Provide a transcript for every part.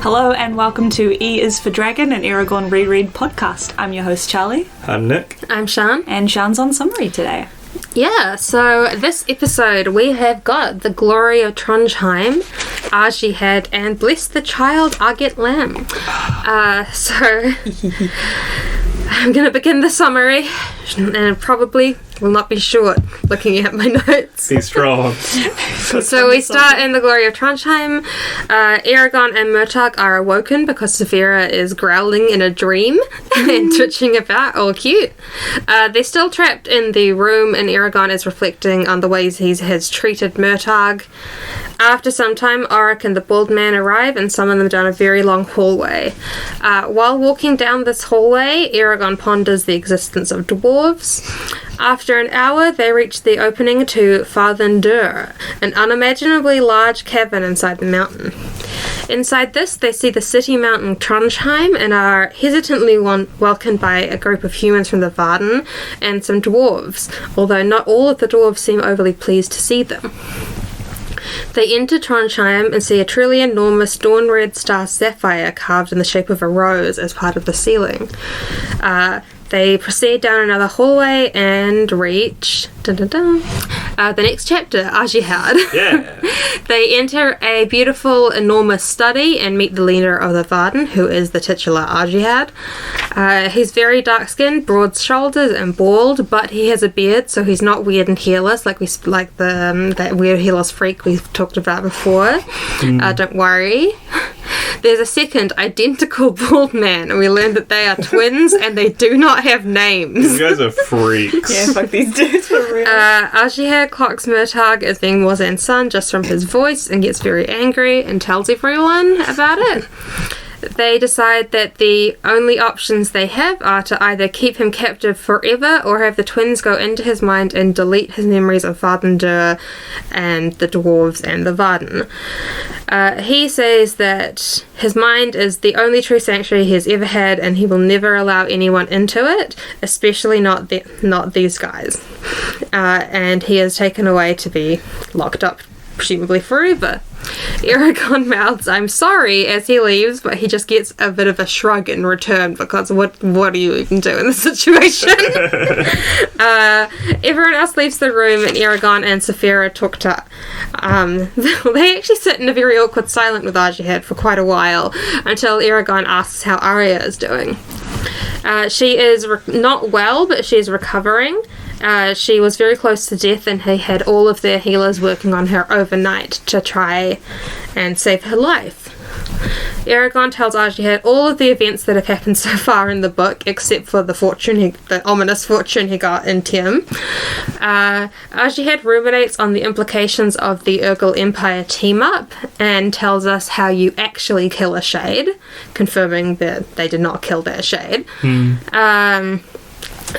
Hello and welcome to E is for Dragon, an Aragorn reread podcast. I'm your host Charlie. I'm Nick. I'm Sian. And Sian's on summary today. Yeah, so this episode we have got the glory of Trondheim, Arjihad, and bless the child Arget Lamb. So I'm going to begin the summary, and probably will not be short looking at my notes. Be strong. So we start in the glory of Trondheim. Aragorn and Murtagh are awoken because Saphira is growling in a dream and twitching about, all cute. They're still trapped in the room and Aragorn is reflecting on the ways he has treated Murtagh. After some time, Oric and the bald man arrive and summon them down a very long hallway. While walking down this hallway, Aragorn ponders the existence of dwarves. After an hour, they reach the opening to Farthendur, an unimaginably large cavern inside the mountain. Inside this, they see the city mountain Trondheim and are hesitantly welcomed by a group of humans from the Varden and some dwarves, although not all of the dwarves seem overly pleased to see them. They enter Trondheim and see a truly enormous dawn-red star sapphire carved in the shape of a rose as part of the ceiling. They proceed down another hallway and reach the next chapter, Arjihad. Yeah. They enter a beautiful, enormous study and meet the leader of the Varden, who is the titular Arjihad. He's very dark-skinned, broad shoulders, and bald, but he has a beard, so he's not weird and hairless like that weird hairless freak we've talked about before. Don't worry. There's a second identical bald man, and we learn that they are twins and they do not have names. These guys are freaks. Yeah, fuck these dudes for real. Arjihad clocks Murtagh as being Wazan's son just from his voice and gets very angry and tells everyone about it. They decide that the only options they have are to either keep him captive forever or have the twins go into his mind and delete his memories of Farthendur and the dwarves and the Varden. He says that his mind is the only true sanctuary he has ever had and he will never allow anyone into it, especially not these guys. And he is taken away to be locked up, presumably forever. Aragorn mouths, "I'm sorry," as he leaves, but he just gets a bit of a shrug in return because what do you even do in this situation? Everyone else leaves the room and Aragorn and Saphira talk to... they actually sit in a very awkward silence with Arjihad for quite a while until Aragorn asks how Arya is doing. She is not well, but she is recovering. She was very close to death and he had all of their healers working on her overnight to try and save her life. Aragorn tells Arjihad all of the events that have happened so far in the book, except for the ominous fortune he got in Tim. Arjihad ruminates on the implications of the Urgal Empire team-up and tells us how you actually kill a shade, confirming that they did not kill their shade.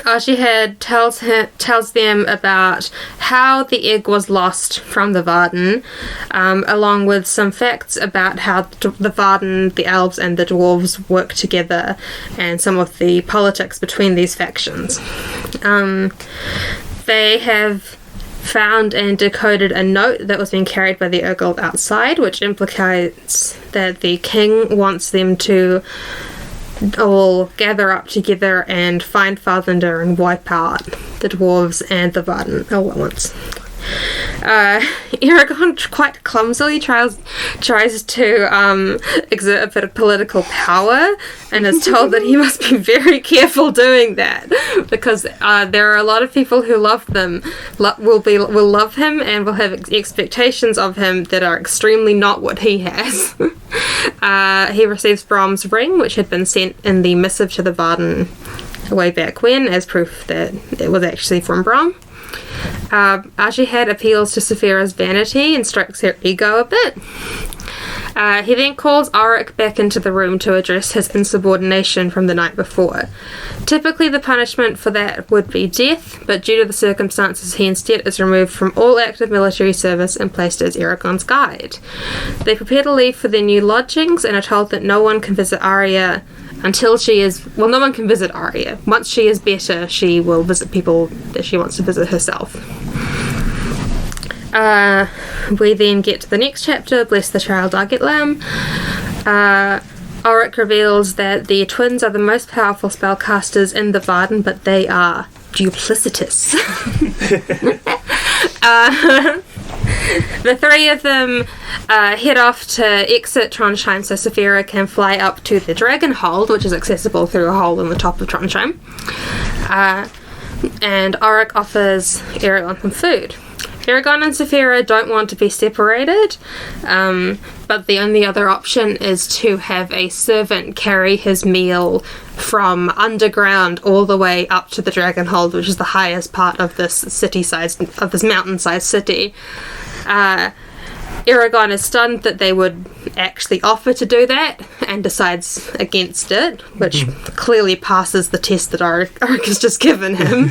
Arjihad tells them about how the egg was lost from the Varden, along with some facts about how the Varden, the elves, and the dwarves work together, and some of the politics between these factions. They have found and decoded a note that was being carried by the Urgal outside, which implicates that the king wants them to all gather up together and find Farthendur and wipe out the dwarves and the Varden all at once. Aragorn quite clumsily tries to exert a bit of political power and is told that he must be very careful doing that because there are a lot of people who love them, will love him and will have expectations of him that are extremely not what he has. He receives Brom's ring, which had been sent in the missive to the Varden way back when as proof that it was actually from Brom. Arjihad appeals to Saphira's vanity and strokes her ego a bit. He then calls Oric back into the room to address his insubordination from the night before. Typically the punishment for that would be death, but due to the circumstances he instead is removed from all active military service and placed as Aragorn's guide. They prepare to leave for their new lodgings and are told that no one can visit Arya until she is... Well, no one can visit Arya. Once she is better, she will visit people that she wants to visit herself. We then get to the next chapter, Bless the Child Arget Lamb. Auric reveals that the twins are the most powerful spellcasters in the Varden, but they are duplicitous. The three of them head off to exit Trondheim so Saphira can fly up to the Dragon Hold, which is accessible through a hole in the top of Trondheim. And Auric offers Eragon some food. Eragon and Saphira don't want to be separated, but the only other option is to have a servant carry his meal from underground all the way up to the Dragon Hold, which is the highest part of this mountain-sized city. Eragon is stunned that they would actually offer to do that and decides against it, which clearly passes the test that Auric has just given him.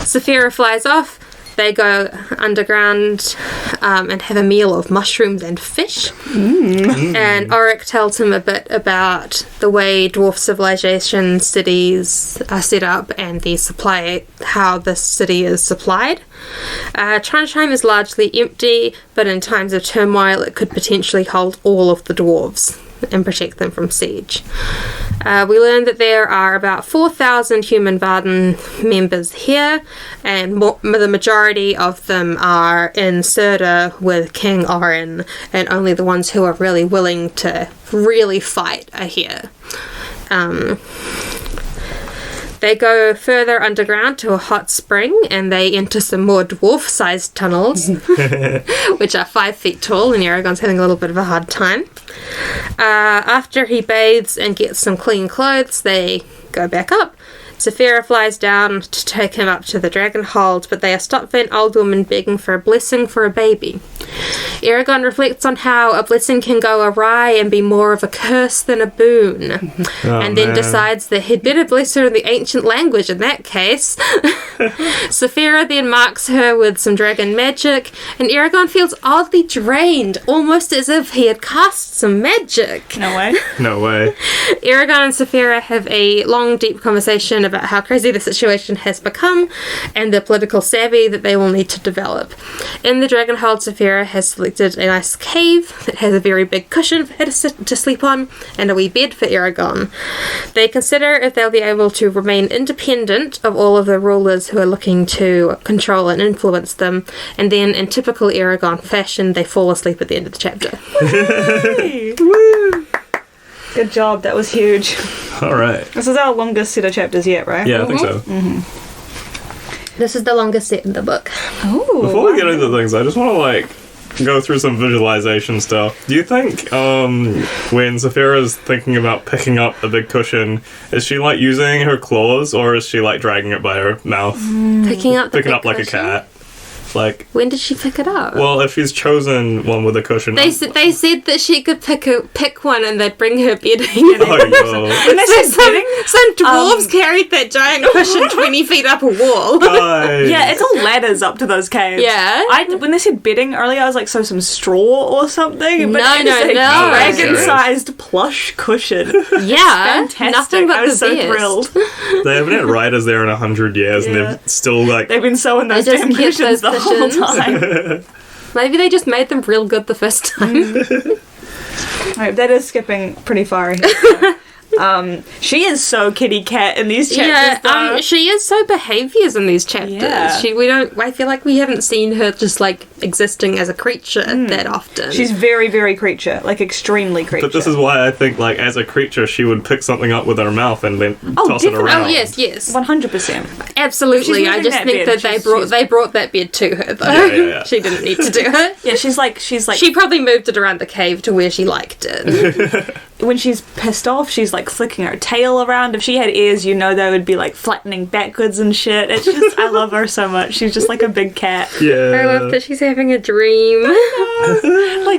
Saphira flies off. They go underground and have a meal of mushrooms and fish. And Auric tells him a bit about the way dwarf civilization cities are set up and how this city is supplied. Trondheim is largely empty, but in times of turmoil it could potentially hold all of the dwarves and protect them from siege. We learned that there are about 4,000 human Varden members here, and the majority of them are in Surda with King Orin, and only the ones who are really willing to really fight are here. They go further underground to a hot spring, and they enter some more dwarf-sized tunnels, which are 5 feet tall, and Eragon's having a little bit of a hard time. After he bathes and gets some clean clothes, they go back up. Saphira flies down to take him up to the Dragon Hold, but they are stopped by an old woman begging for a blessing for a baby. Eragon reflects on how a blessing can go awry and be more of a curse than a boon, and then decides that he'd better bless her in the ancient language in that case. Saphira then marks her with some dragon magic, and Eragon feels oddly drained, almost as if he had cast some magic. No way. No way. Eragon and Saphira have a long, deep conversation about how crazy the situation has become and the political savvy that they will need to develop. In the Dragon Hold, Saphira has selected a nice cave that has a very big cushion for her to sleep on and a wee bed for Eragon. They consider if they'll be able to remain independent of all of the rulers who are looking to control and influence them, and then in typical Eragon fashion they fall asleep at the end of the chapter. Woo! Good job, that was huge. Alright. This is our longest set of chapters yet, right? Yeah, I think so. This is the longest set in the book. Ooh, Before we get into things, I just want to go through some visualization stuff. Do you think when Saphira's thinking about picking up a big cushion, is she using her claws, or is she dragging it by her mouth? Picking up like a cat. When did she pick it up? Well, if she's chosen one with a cushion... They said that she could pick one and they'd bring her bedding. Some dwarves carried that giant cushion 20 feet up a wall. Yeah, it's all ladders up to those caves. Yeah. When they said bedding earlier, I was like, so some straw or something? But No. dragon-sized plush cushion. Yeah. Fantastic. Nothing but I was the so best. thrilled. They haven't had writers there in 100 years, and they've still, They've been sewing those They just damn kept cushions those the whole time. Maybe they just made them real good the first time. Right, that is skipping pretty far here. She is so kitty cat in these chapters. Yeah, she is so behaviours in these chapters. Yeah. I feel like we haven't seen her just existing as a creature that often. She's very, very creature, extremely creature. But this is why I think, as a creature, she would pick something up with her mouth and then toss it definitely. around. Oh, yes. 100%. Absolutely. I just think that they brought that bed to her, though. Yeah. She didn't need to do it. Yeah, she's like. She probably moved it around the cave to where she liked it. When she's pissed off, she's flicking her tail around. If she had ears, they would be flattening backwards and shit. It's just, I love her so much. She's just like a big cat. Yeah. I love that she's having a dream.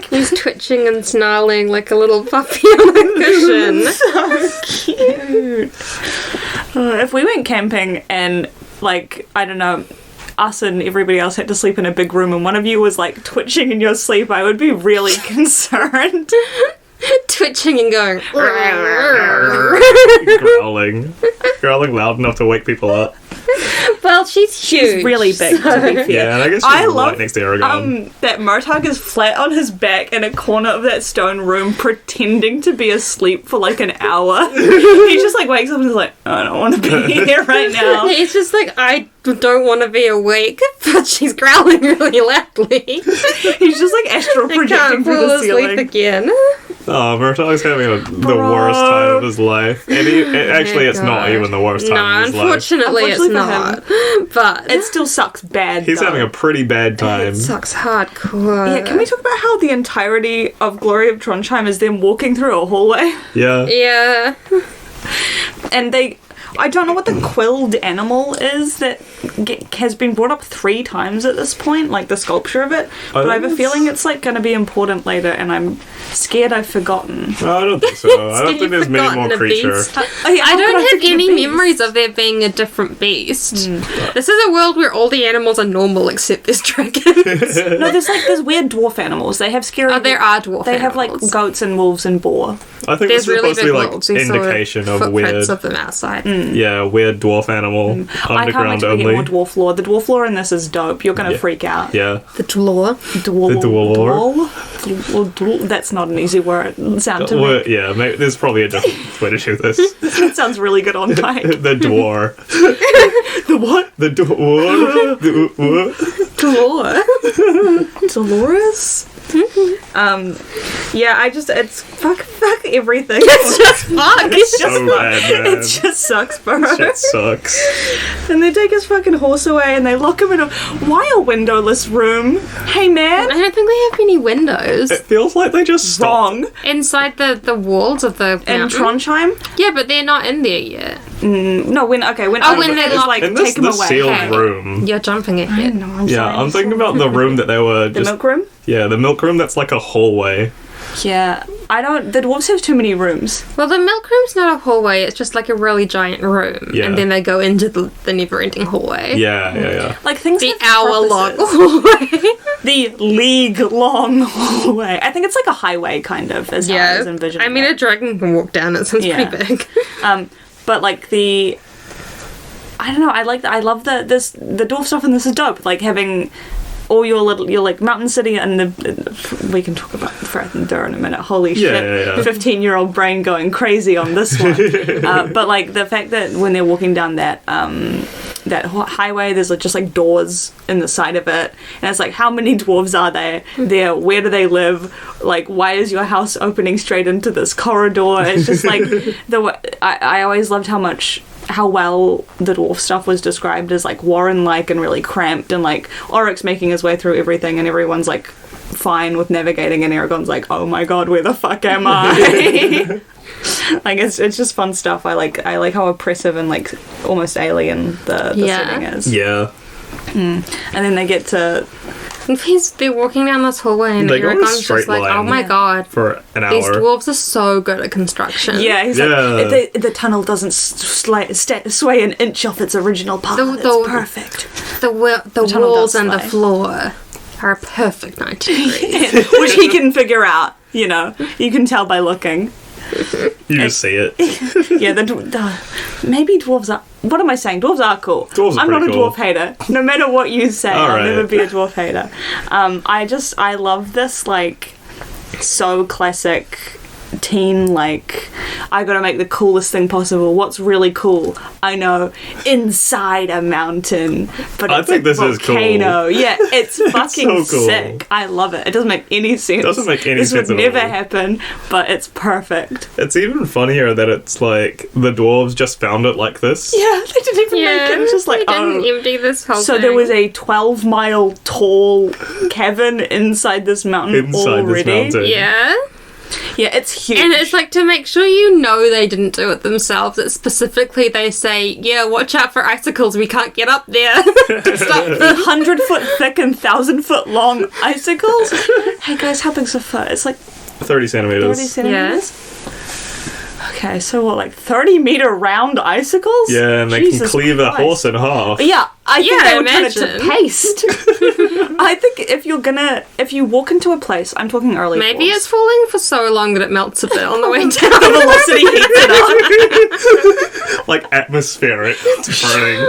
He's twitching and snarling like a little puppy on a cushion. So cute. If we went camping and, I don't know, us and everybody else had to sleep in a big room and one of you was, twitching in your sleep, I would be really concerned. Twitching and going Growling loud enough to wake people up. Well, she's huge. She's really big, to be fair. Yeah, and I guess she's I right love next to Aragon. that Murtagh is flat on his back in a corner of that stone room, pretending to be asleep for like an hour. He just like wakes up and is like, I don't want to be here right now. He's just like, I don't want to be awake, but she's growling really loudly. He's just like astral I projecting can't through fall the asleep ceiling. again. Oh, Murtagh's having the worst time of his life. And actually, it's not God. even the worst time No, of his life. unfortunately it's Unfortunately for not. But It still sucks bad. He's though. having a pretty bad time. it sucks hardcore. Yeah, can we talk about how the entirety of Glory of Trondheim is them walking through a hallway? Yeah. Yeah. And I don't know what the quilled animal is that has been brought up 3 times at this point, like the sculpture of it. But I have a think feeling it's like going to be important later, and I'm scared I've forgotten. No, I don't think so. I don't think there's many more Forgotten a creatures. beast. Oh, yeah, I how could don't have forget any the beast? memories of there being a different beast. This is a world where all the animals are normal except there's dragons. No, there's weird dwarf animals. They have scary. Oh, there are dwarf They have like animals. goats and wolves and boar. I think There's this is really supposed to big be like wolves. We saw indication of footprints weird, of them outside. yeah, weird dwarf animal I can't wait underground till we get only. more dwarf lore. The dwarf lore in this is dope. You're gonna Yeah. freak out. Yeah. The dwarf. Dwarf. The dwarf. Dwarf. That's not an easy word. Sound to Well, me. yeah, maybe, there's probably a different way to shoot this. That sounds really good on mic. The dwarf. The what? The dwarf. Dwarf. Dolores. Yeah, it's fuck everything. It's just fuck. It's so bad, man. It just sucks, bro. Shit sucks. And they take his fucking horse away and they lock him in why a windowless room? Hey man, I don't think they have any windows It feels like they just stopped. wrong. inside the walls of the In mountain. Trondheim? Yeah, but they're not in there yet. No, when when they it's lock- like In take this him the away. sealed Hey. room. You're jumping ahead. No, I'm Yeah, sorry. I'm thinking about the room that they were the just milk room. yeah, the milk room that's like a hallway. Yeah, the dwarves have too many rooms. Well, the milk room's not a hallway. It's just like a really giant room, Yeah. and then they go into the never-ending hallway. Yeah. Like things. The have hour-long purposes. hallway. The league-long hallway. I think it's like a highway, kind of, is how I was envisioning. I mean, it. a dragon can walk down it, so it's Yeah. pretty big. But like I don't know. I love the dwarf stuff, and this is dope. Like having all your like mountain city, and we can talk about Frathendur in a minute. Holy shit, Yeah. 15-year-old brain going crazy on this one. But like the fact that when they're walking down that highway, there's like just like doors in the side of it, and it's like, how many dwarves are there? Where do they live? Like, why is your house opening straight into this corridor? It's just like I always loved how well the dwarf stuff was described as like Warren-like and really cramped, and like Oryx making his way through everything and everyone's like fine with navigating, and Aragorn's like, oh my god, where the fuck am I? Like it's just fun stuff. I like how oppressive and like almost alien the setting is. Yeah. And then they get to They're walking down this hallway, and They go in a Aragorn's straight just like, line. oh my god. For an hour. These dwarves are so good at construction. yeah, he's Yeah. like the tunnel doesn't sway an inch off its original path. It's perfect. The tunnel walls does and the sway. floor are a perfect 90 degrees. Which he can figure out. You know, you can tell by looking. You just see it. Yeah, maybe dwarves are. What am I saying? Dwarves are cool. Dwarves are I'm not a pretty cool. dwarf hater. No matter what you say, I'll Alright. never be a dwarf hater. I love this like so classic teen, like, I gotta make the coolest thing possible. What's really cool? I know, inside a mountain, but I it's think a this is cool. volcano. Yeah, it's fucking so cool. sick. I love it. It doesn't make any sense. Doesn't make any this sense would at never all. happen, but it's perfect. It's even funnier that it's like the dwarves just found it like this. Yeah, they didn't even make it. It's just like, they didn't empty this whole So thing. there was a 12-mile tall cavern inside this mountain Inside already. this mountain. Yeah. Yeah, it's huge. And it's like, to make sure you know they didn't do it themselves, it's specifically they say, yeah, watch out for icicles, we can't get up there. Stop them. 100-foot thick and 1,000-foot long icicles. Hey guys, how big's a foot? It's like 30 centimeters. 30 centimeters. Okay, so what, like 30-meter round icicles? Yeah, and they Jesus can cleave a Christ. horse in half. Yeah, I think Yeah, they would turn it to imagine. paste. I think if you walk into a place, I'm talking early. Maybe dwarves. it's falling for so long that it melts a bit on the way down. The velocity heats it up. like atmospheric turning.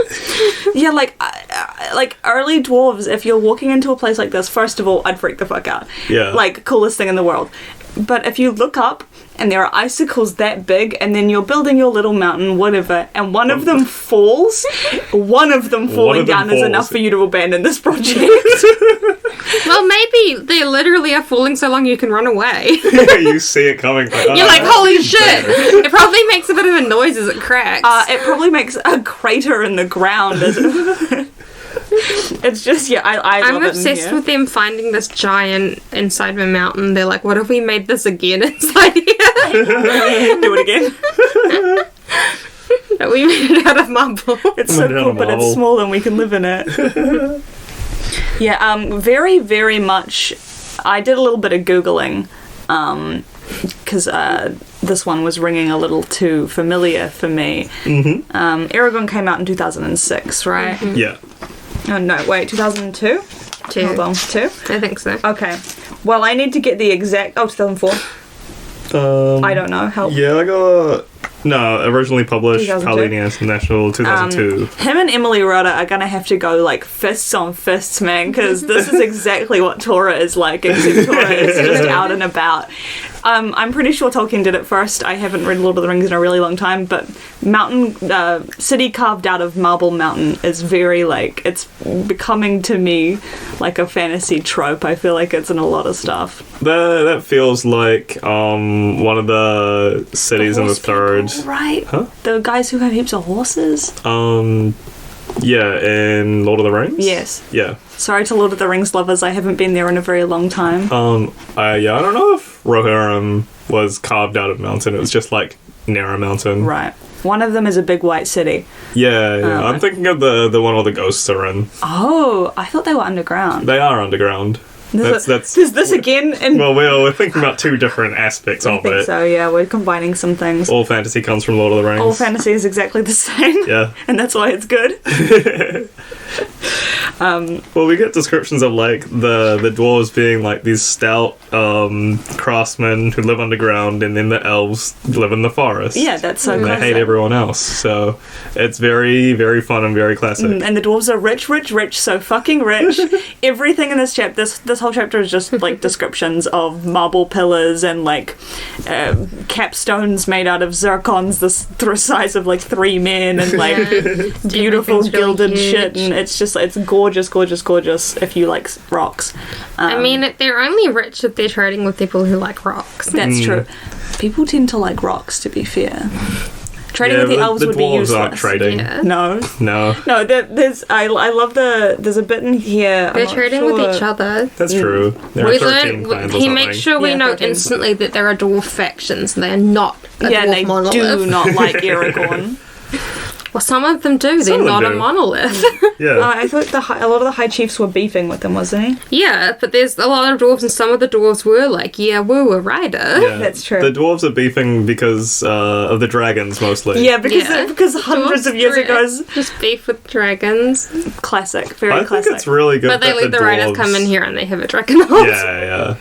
Yeah, like early dwarves, if you're walking into a place like this, first of all, I'd freak the fuck out. Yeah. Like, coolest thing in the world. But if you look up and there are icicles that big, and then you're building your little mountain, whatever, and one of them falls, one of them falling down is enough for you to abandon this project. Well, maybe they literally are falling so long you can run away. You see it coming. Like, You're like, holy shit! It probably makes a bit of a noise as it cracks. It probably makes a crater in the ground. It's just, yeah, I'm I'm obsessed with them finding this giant inside the mountain. They're like, what if we made this again inside here? Do it again. We made it out of marble. It's so cool, but it's small and we can live in it. Yeah, very, very much. I did a little bit of Googling, because this one was ringing a little too familiar for me. Aragon came out in 2006, right? Yeah. Oh, no, wait, 2002? Hold on, 2? I think so. Okay. Well, I need to get the exact... Oh, 2004. I don't know. Help. Yeah, I got... No, originally published 2002? Paulina International 2002. Him and Emily Rudder are gonna have to go like fists on fists, man, because this is exactly what Tora is like, except Tora is just out and about. I'm pretty sure Tolkien did it first. I haven't read Lord of the Rings in a really long time, but city carved out of marble mountain is very like, it's becoming to me like a fantasy trope. I feel like it's in a lot of stuff. That feels like one of the cities in the third. People, right? Huh? The guys who have heaps of horses. Yeah, in Lord of the Rings? Yes. Yeah. Sorry to Lord of the Rings lovers, I haven't been there in a very long time. I don't know if Rohirrim was carved out of mountain. It was just like near a mountain. Right. One of them is a big white city. Yeah. I'm thinking of the one all the ghosts are in. Oh, I thought they were underground. They are underground. Is this again? Well, we're thinking about two different aspects of I think it. so, yeah, we're combining some things. All fantasy comes from Lord of the Rings. All fantasy is exactly the same. Yeah. And that's why it's good. Well, we get descriptions of like the dwarves being like these stout craftsmen who live underground, and then the elves live in the forest. Yeah, that's so and classic. they hate everyone else. So it's very, very fun and very classic. And the dwarves are rich, rich, rich, so fucking rich. Everything in this chapter, this whole chapter is just like descriptions of marble pillars and like capstones made out of zircons the size of like 3 men, and like beautiful Everything's really gilded huge. shit, and it's just, it's gorgeous, gorgeous, gorgeous if you like rocks. I mean, they're only rich if they're trading with people who like rocks. That's true. People tend to like rocks, to be fair. Trading with the elves the would be dwarves useless. aren't trading. Yeah. No. No, there's I love there's a bit in here. They're trading with each other. That's true. There are 13 clans or He something. makes sure we Yeah, know 13. instantly that there are dwarf factions and they are not a Yeah, dwarf and they monolith. do not like Aragorn. Well, some of them do. They're Some of them not a do. monolith. Yeah. I thought a lot of the high chiefs were beefing with them, wasn't he? Yeah, but there's a lot of dwarves, and some of the dwarves were like, yeah, woo, a rider. Yeah. That's true. The dwarves are beefing because of the dragons mostly. Yeah, because hundreds of years ago, Just beef with dragons. classic, very I classic. think it's really good. But they that let the dwarves... riders come in here and they have a dragon hold. Yeah.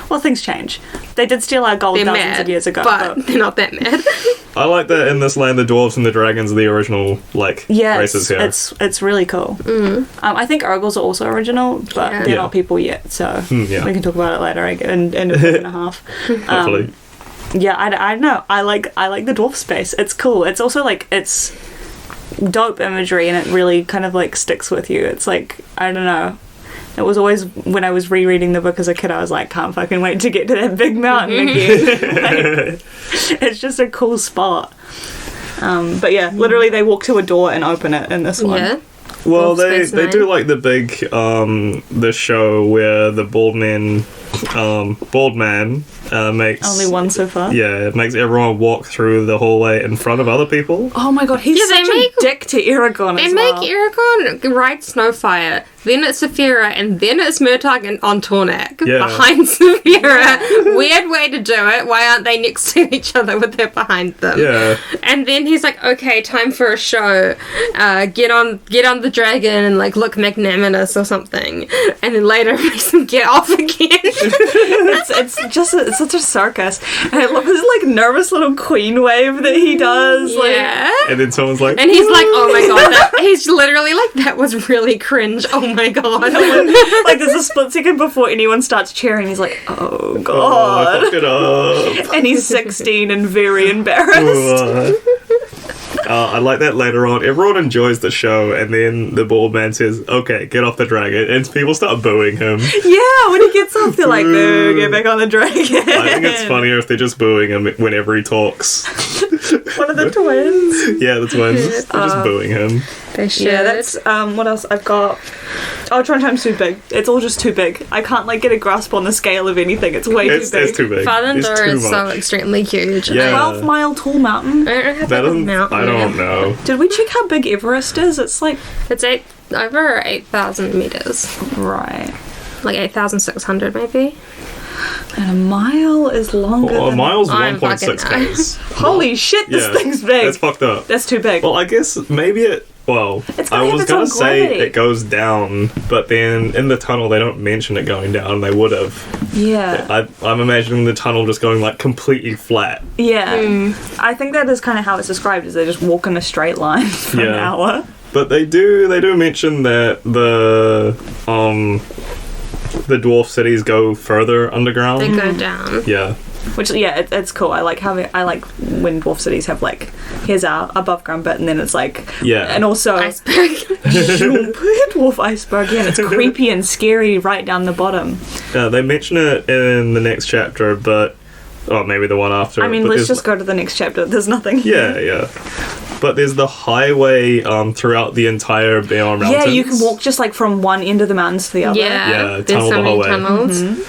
Well, things change. They did steal our gold They're thousands mad, of years ago, but they're not that mad. I like that in this land the dwarves and the dragons are the original races here. it's really cool. I think Urgles are also original, but Yeah. they're Yeah. not people yet, so yeah. we can talk about it later. In a book and a half. Hopefully. Yeah, I don't know. I like the dwarf space. It's cool. It's also like it's dope imagery, and it really kind of like sticks with you. It's like, I don't know. It was always, when I was rereading the book as a kid, I was like, can't fucking wait to get to that big mountain again. Like, it's just a cool spot. But yeah, literally they walk to a door and open it in this one. Yeah. Well, they Space Nine. do like the big the show where the bald man makes Only one so far. Yeah, it makes everyone walk through the hallway in front of other people. Oh my god, he's Yeah, they such make- a dick to Aragorn They as make well. Aragorn ride Snowfire then it's Saphira, and then it's Murtagh and on Tornak Yeah. behind Saphira. Weird way to do it. Why aren't they next to each other with her behind them? Yeah. And then he's like, okay, time for a show. Get on the dragon and like look magnanimous or something. And then later makes them get off again. It's such a circus. And I love his like nervous little queen wave that he does. Yeah. And then someone's like, And he's like, oh my god, he's literally like, that was really cringe. Oh my god. Like there's a split second before anyone starts cheering. He's like, oh oh, I god. fucked it up. And he's 16 and very embarrassed. I like that later on. Everyone enjoys the show, and then the bald man says, okay, get off the dragon, and people start booing him. Yeah, when he gets off, they're like, boo, get back on the dragon. I think it's funnier if they're just booing him whenever he talks. One of the twins. Yeah, the twins. They're just booing him. They should. Yeah, that's, what else I've got? Oh, Trondheim's too big. It's all just too big. I can't, like, get a grasp on the scale of anything. It's way too big. It's too big. Farther It's is too so much. extremely huge. Yeah. 12-mile tall mountain. I don't know how That big a doesn't, mountain. I don't know. Did we check how big Everest is? It's like... It's over 8,000 meters. Right. Like 8,600 maybe. And a mile is longer Well, a than... mile's I'm 1.6 fucking- k's. Holy shit, this Yeah, thing's big. That's fucked up. That's too big. Well, I guess maybe it. Well, It's I gonna have was its gonna own say gravity. it goes down, but then in the tunnel they don't mention it going down. They would have. Yeah. I'm imagining the tunnel just going like completely flat. Yeah. I think that is kind of how it's described, is they just walk in a straight line for an Yeah. hour. But they do mention that the dwarf cities go further underground. They go down. Yeah. Which, yeah, it's cool. I like when dwarf cities have, like, here's our above ground bit, and then it's like... Yeah. And also... Iceberg. dwarf iceberg, yeah, and it's creepy and scary right down the bottom. They mention it in the next chapter, but... Oh, maybe the one after. I mean, but let's there's- just go to the next chapter. There's nothing Yeah, here. yeah. But there's the highway throughout the entire Beorn Mountains. Yeah, you can walk just, like, from one end of the mountains to the other. Yeah. Yeah, There's tunnel so the many whole way. tunnels.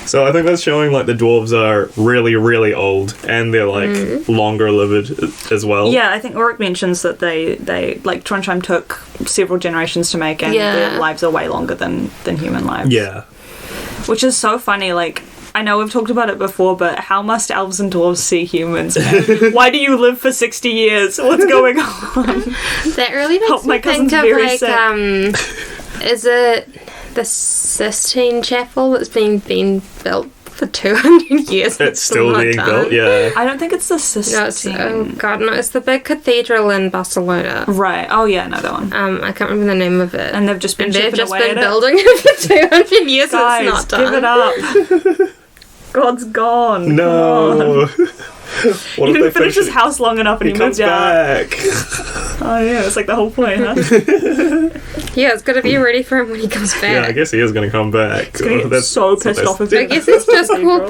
So I think that's showing like the dwarves are really, really old, and they're like longer lived as well. Yeah, I think Ulrich mentions that they like, Trondheim took several generations to make, and Yeah. their lives are way longer than human lives. Yeah. Which is so funny, like... I know we've talked about it before, but how must elves and dwarves see humans? Man? Why do you live for 60 years? What's going on? That really makes Help, my me think cousin's of very like, sick. Is it the Sistine Chapel that's been built for 200 years? It's still not being done? built, yeah. I don't think it's the Sistine. No, it's the big cathedral in Barcelona. Right. Oh, yeah, no, that one. I can't remember the name of it. And they've just been And they've chipping just away been at building it for 200 years Guys, and it's not give done. it up. God's gone. No. Come on. What He if didn't they finish his it? house long enough and He he comes moved out. back. Oh, yeah, it's like the whole point, huh? Yeah, it's gotta be ready for him when he comes back. Yeah, I guess he is going to come back. He's gonna get That's so what pissed they- off if I guess it's just called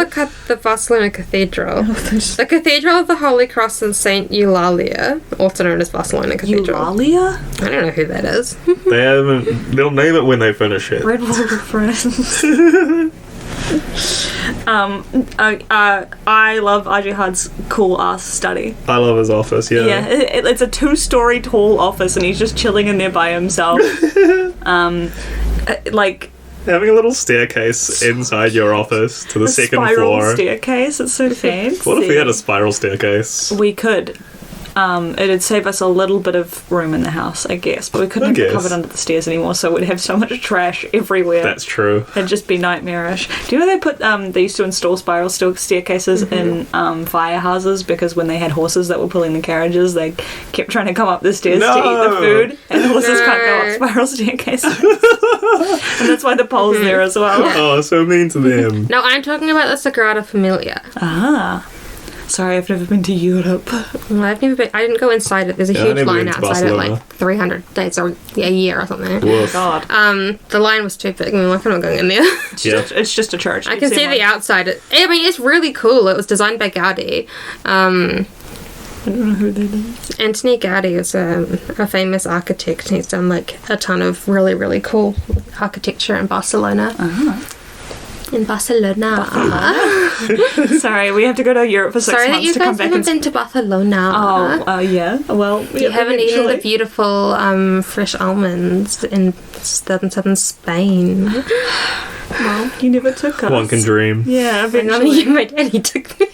the Barcelona Cathedral. The Cathedral of the Holy Cross and Saint Eulalia, also known as Barcelona Cathedral. Eulalia? I don't know who that is. They haven't. They'll name it when they finish it. Red Wall reference. I love Ajihad's cool ass study. I love his office. Yeah. Yeah, it's a 2-story tall office, and he's just chilling in there by himself. Like Having a little staircase inside your office to the a second spiral floor. staircase. It's so fancy. What if we had a spiral staircase? We could. It'd save us a little bit of room in the house, I guess, but we couldn't have it guess. covered under the stairs anymore, so we'd have so much trash everywhere. That's true. It'd just be nightmarish. Do you know they used to install spiral staircases in firehouses because when they had horses that were pulling the carriages, they kept trying to come up the stairs to eat the No. food, and the horses can't go up spiral staircases. And that's why the pole's there as well. Oh, so mean to them. No, I'm talking about the Sagrada Familia. Ah. Sorry, I've never been to Europe. Well, I didn't go inside it. There's a Yeah, I huge never line been to outside it, Barcelona. like 300 days or a year or something. Woof. God. The line was too big. I mean, like, I'm not going in there. Yeah. It's just a church. I can see the outside. I mean, it's really cool. It was designed by Gaudi. I don't know who that is. Antoni Gaudi is a famous architect. He's done like a ton of really, really cool architecture in Barcelona. In Barcelona. Sorry, we have to go to Europe for 6 Sorry that months you to come guys back haven't and... been to Barcelona. Yeah. Well, You haven't eaten the beautiful fresh almonds in southern Spain. Well, you never took us. One can dream. Yeah, Hang on, eventually. my daddy took me.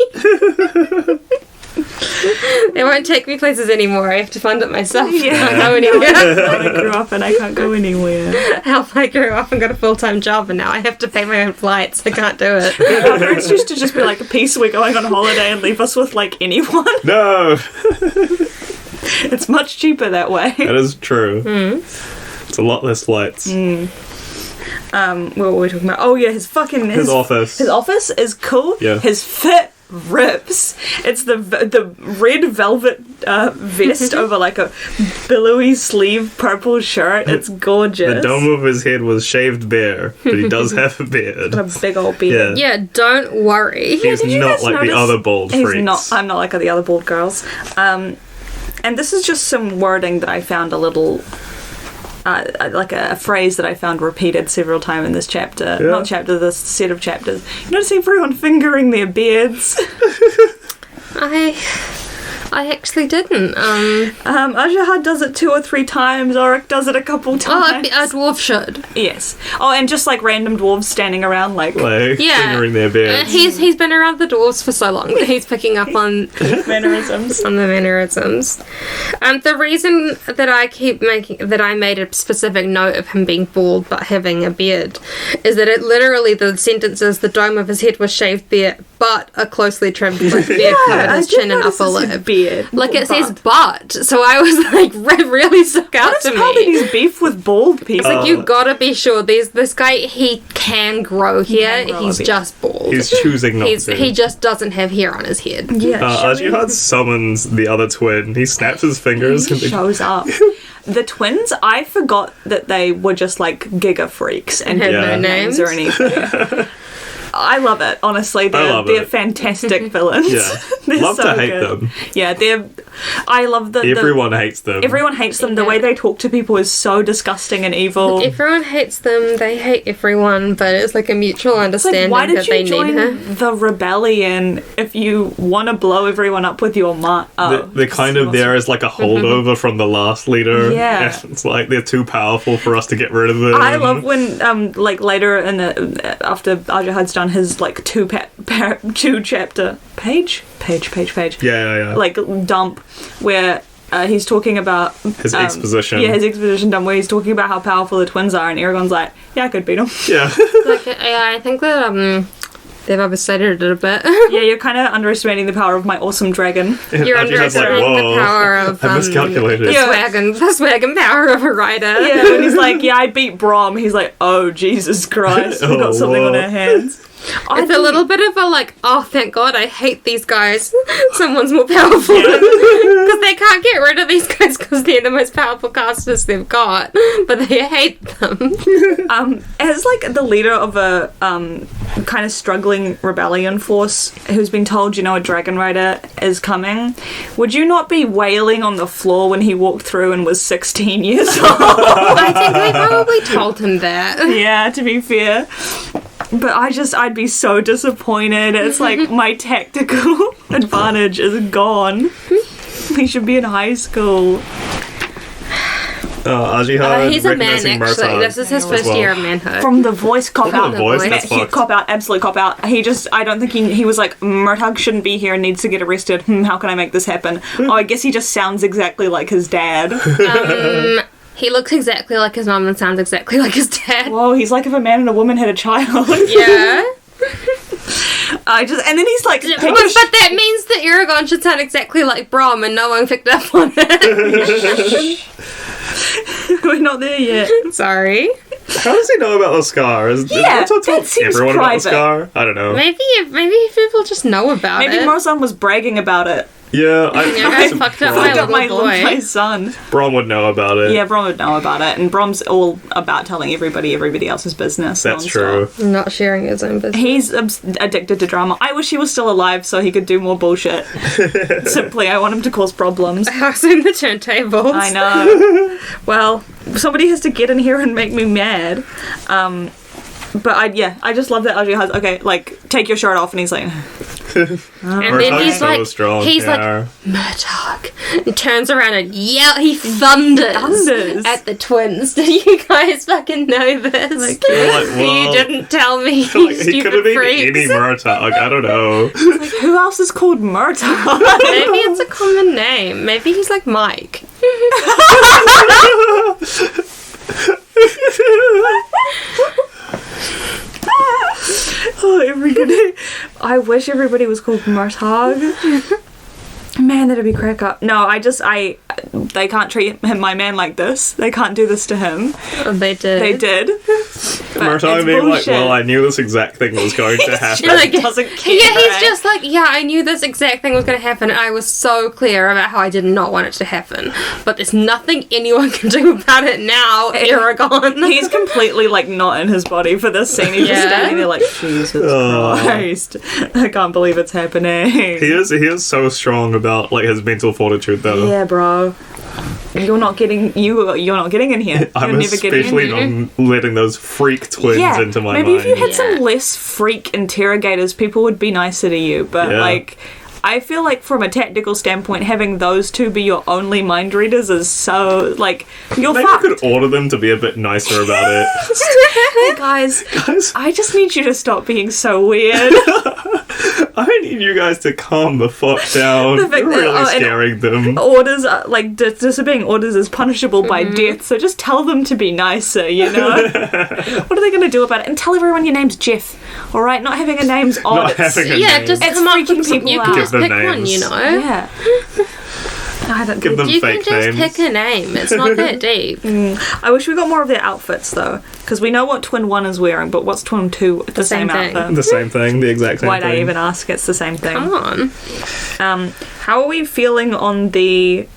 They won't take me places anymore. I have to fund it myself. Yeah. I can't go anywhere. I grew up and I can't go anywhere. Help! I grew up and got a full-time job, and now I have to pay my own flights. I can't do it. Our parents used to just be like, peace, we're going on holiday, and leave us with, like, anyone. No! It's much cheaper that way. That is true. It's a lot less flights. What were we talking about? Oh, yeah, his office. His office is cool. Yeah. His fit rips. It's the red velvet vest over, like, a billowy sleeve purple shirt. It's gorgeous. The dome of his head was shaved bare, but he does have a beard. A big old beard. Yeah. Yeah, don't worry. He's Did you not guys like the notice- other bald He's freaks. not. I'm not like the other bald girls. And this is just some wording that I found a little, like a phrase that I found repeated several times in this chapter. Yeah. Not chapter, this set of chapters. You notice everyone fingering their beards. I actually didn't. Ajahad does it 2 or 3 times. Auric does it a couple times. A dwarf should. Yes. Oh, and just like random dwarves standing around, like Like, Yeah. fingering their beards. He's been around the dwarves for so long that he's picking up on mannerisms. on the mannerisms. The reason that I made a specific note of him being bald but having a beard is that it literally, the sentence is, the dome of his head was shaved bare, but a closely trimmed black beard covered his chin and upper lip. Beard. Like it says but, so I was like, really stuck out What to is me. Palpatine's beef with bald people? Like, you gotta be sure this guy, he can grow hair, can grow a he's beard. just bald. He's choosing not to. He just doesn't have hair on his head. Yeah, Ajihad summons the other twin. He snaps his fingers. he shows up. The twins, I forgot that they were just like giga freaks and Had didn't no have names or anything. I love it, honestly. They're it. fantastic villains. Yeah. They're Love so to hate good. them. Yeah, I love that. Everyone hates them. Everyone hates them. The way they talk to people is so disgusting and evil. Everyone hates them, they hate everyone, but it's like a mutual It's like, understanding why did that they you join need her. the rebellion if you want to blow everyone up with your mind? They're kind of there as like a holdover from the last leader. Yeah. It's like they're too powerful for us to get rid of them. I love when, like later in after Ajahad's done his like two chapter page, Yeah. like dump where he's talking about His exposition. Yeah, his exposition dump where he's talking about how powerful the twins are, and Eragon's like, "Yeah, I could beat them." Yeah. Like, I think that they've overstated it a bit. Yeah, you're kind of underestimating the power of my awesome dragon. You're Ajihad's like, underestimating the whoa. power of I miscalculated. the swag and power of a rider. Yeah, when he's like, "Yeah, I beat Brom," he's like, "Oh Jesus Christ, we've got Oh, something on whoa. our hands." It's a little bit of a like, oh, thank God, I hate these guys. Someone's more powerful because they can't get rid of these guys because they're the most powerful casters they've got, but they hate them. As like the leader of a kind of struggling rebellion force who's been told, a dragon rider is coming, would you not be wailing on the floor when he walked through and was 16 years old? I think they probably told him that. Yeah, to be fair. But I'd be so disappointed. It's like my tactical advantage is gone. He should be in high school. Ajihad He's a man, recognizing actually. Murtagh This is his first well. year of manhood. From the voice cop From out. the voice, voice. that's fucked. Cop out, absolute cop out. I don't think he was like, Murtagh shouldn't be here and needs to get arrested. How can I make this happen? Oh, I guess he just sounds exactly like his dad. He looks exactly like his mum and sounds exactly like his dad. Whoa, he's like if a man and a woman had a child. Yeah. And then he's like, But that means that Eragon should sound exactly like Brom and no one picked up on it. we're not there yet. Sorry. How does he know about the scar? Is Yeah, Murtagh that seems everyone about the private. scar? I don't know. Maybe people just know about Maybe it. Morzan was bragging about it. Yeah, Yeah, I fucked up I got my my, little boy. my son. Brom would know about it. Yeah, Brom would know about it, and Brom's all about telling everybody else's business. That's non-stop. true. Not sharing his own business. He's addicted to drama. I wish he was still alive so he could do more bullshit. Simply, I want him to cause problems. Housing the turntables. I know. Well, somebody has to get in here and make me mad. But I just love that LG has, okay, like, take your shirt off, and he's like... And then he's so like, strong, Murtagh. He turns around and he thunders at the twins. Did you guys fucking know this? Like, you didn't tell me, you Like, he could stupid have been freaks. any Murtagh. I don't know. like, who else is called Murtagh? Maybe it's a common name. Maybe he's like Mike. I wish everybody was called Murtagh. Man, that'd be crack up. No, they can't treat my man like this. They can't do this to him. Oh, they did. They did. Murtagh being like, well, I knew this exact thing was going to happen. Like, doesn't care. Yeah, he's just like, yeah, I knew this exact thing was going to happen, and I was so clear about how I did not want it to happen. But there's nothing anyone can do about it now, Aragon. He's completely, like, not in his body for this scene. He's just standing there like, Jesus Christ. I can't believe it's happening. He is so strong about like his mental fortitude though. Yeah, bro. You're not getting in here. I'm You're never getting in especially here. not letting those freak twins into my maybe mind. if you had some less freak interrogators, people would be nicer to you. But like, I feel like from a tactical standpoint, having those two be your only mind readers is so like you're Maybe fucked. I could order them to be a bit nicer about it. Hey guys, I just need you to stop being so weird. I need you guys to calm the fuck down. The fact You're that- really scaring them. Orders are, like disobeying orders is punishable by death, so just tell them to be nicer, you know. What are they going to do about it? And tell everyone your name's Jeff, all right? Not having a name's odd. Not having a Yeah, name. just It's come up freaking with some, people you out. can Give just them pick one, names. you know. Yeah. I don't Give them You fake can just names. pick a name. It's not that deep. I wish we got more of their outfits though, because we know what Twin 1 is wearing, but what's Twin 2? The same same thing. outfit. The same thing, the exact same Why'd thing. I even ask? It's the same thing. Come on. How are we feeling on the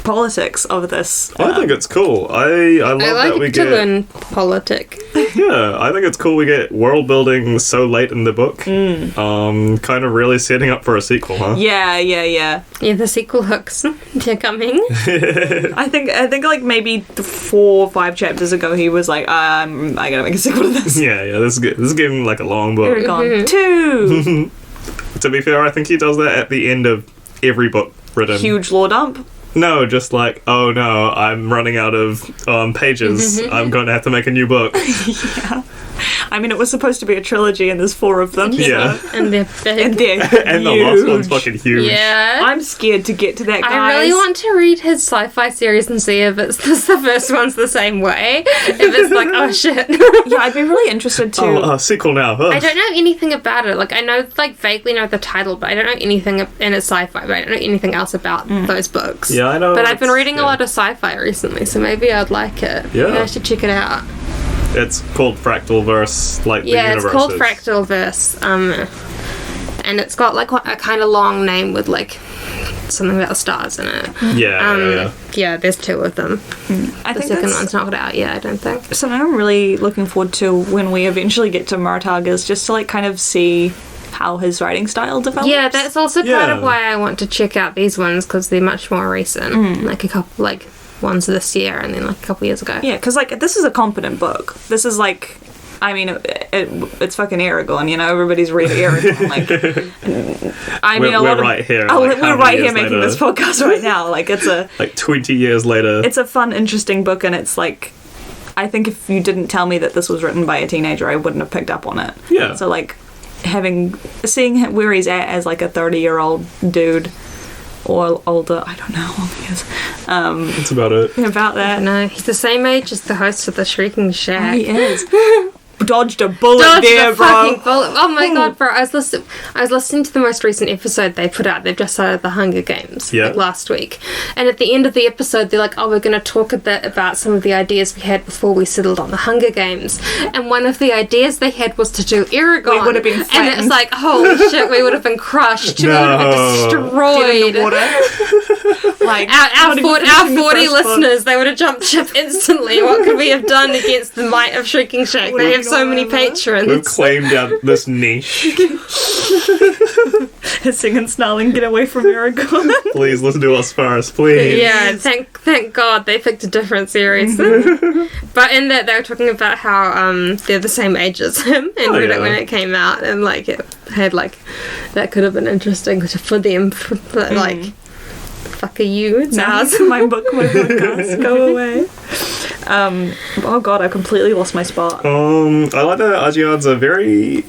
politics of this? I think it's cool. I love I like that we to get. learn politic. Yeah, I think it's cool we get world building so late in the book. Kind of really setting up for a sequel, huh? Yeah. Yeah, the sequel hooks. They're coming. I think like maybe 4 or 5 chapters ago he was like, I gotta make a sequel to this. Yeah, this is getting like a long book. Aragon 2. To be fair, I think he does that at the end of every book written. Huge lore dump. No, just like, oh no, I'm running out of pages. I'm going to have to make a new book. I mean, it was supposed to be a trilogy, and there's 4 of them. Yeah. And they're big. And they're And the huge. last one's fucking huge. Yeah. I'm scared to get to that, guys. I really want to read his sci-fi series and see if it's the first one's the same way. If it's like, oh shit. Yeah, I'd be really interested to. Sequel now. Ugh. I don't know anything about it. Like, I know, like, vaguely know the title, but I don't know anything, and it's sci-fi, but I don't know anything else about those books. Yeah, I know. But I've been it's- reading a lot of sci-fi recently, so maybe I'd like it. Yeah. Maybe I should check it out. It's called Fractal Verse, like the Yeah, universe it's called is. Fractal Verse. And it's got, like, a kind of long name with, like, something about stars in it. Yeah. Yeah, there's 2 of them. I The think second that's one's not out yet, I don't think. something I'm really looking forward to when we eventually get to Murtagh is just to like kind of see how his writing style develops. Yeah, that's also part of Yeah. why I want to check out these ones, because they're much more recent. Like a couple, like ones this year and then like a couple years ago. Yeah, because like this is a competent book. This is like, I mean, it's fucking Aragon. You know, everybody's read Aragon. Like, I mean, We're right here, like, how we're many right here years making later? this podcast right now. Like, it's a Like 20 years later. it's a fun, interesting book, and it's like, I think if you didn't tell me that this was written by a teenager, I wouldn't have picked up on it. Yeah. So like, seeing where he's at as like a 30-year-old dude. Or older, I don't know how old he is. That's about it. About that. No, he's the same age as the host of the Shrieking Shack. He is. Dodged a bullet Dodged there, a bro. fucking bullet. Oh my god, bro! I was listening to the most recent episode they put out. They've just started the Hunger Games, Yeah. like last week. And at the end of the episode, they're like, "Oh, we're going to talk a bit about some of the ideas we had before we settled on the Hunger Games." And one of the ideas they had was to do Aragon. We would have been and flattened. it's like, holy shit, we would have been crushed. We would have been No. destroyed. Get in the water. Like Our not even 40 finishing the 40 first book. listeners, they would have jumped ship instantly. What could we have done against the might of Shrieking Shack? They have so many patrons. We've claimed out this niche. Hissing and snarling, get away from Aragorn. Please listen to us first, please. Yeah, thank God they picked a different series. But in that, they were talking about how they're the same age as him, and read it when it came out, and like it had like that could have been interesting for them. But like, fuck are you? It's ours. My book, my podcast, go away. Oh god, I completely lost my spot. I like that Ajiad's a very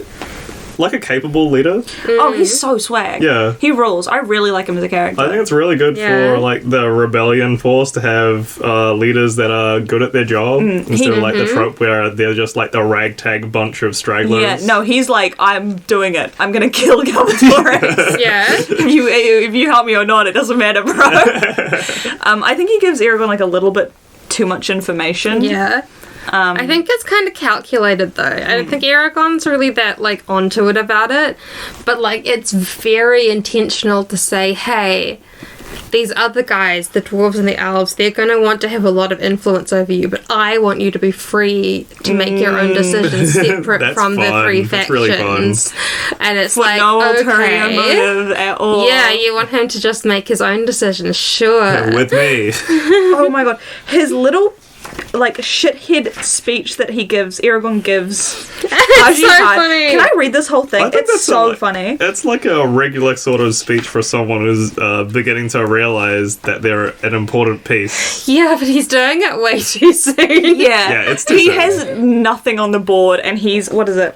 like a capable leader. Oh, he's so swag. Yeah. He rules. I really like him as a character. I think it's really good Yeah. for like the rebellion force to have leaders that are good at their job instead of like the trope where they're just like the ragtag bunch of stragglers. Yeah, no, he's like, I'm doing it. I'm gonna kill Galvatores. Yeah. if you help me or not, it doesn't matter, bro. I think he gives Aragorn like a little bit too much information. Yeah. I think it's kind of calculated though. I don't think Aragorn's really that like onto it about it, but like it's very intentional to say, hey, these other guys, the dwarves and the elves, they're going to want to have a lot of influence over you, but I want you to be free to make your own decisions separate That's from the fun. three That's factions. really fun. And it's With like, no ulterior okay. motive at all. Yeah, you want him to just make his own decisions, sure. With me. Oh my god. His little like shithead speech that he gives, Aragorn gives. It's so funny. Can I read this whole thing? I think It's that's so a- funny. It's like a regular sort of speech for someone who's beginning to realize that they're an important piece. Yeah, but he's doing it way too soon. Yeah, it's too he soon. has nothing on the board, and he's what is it?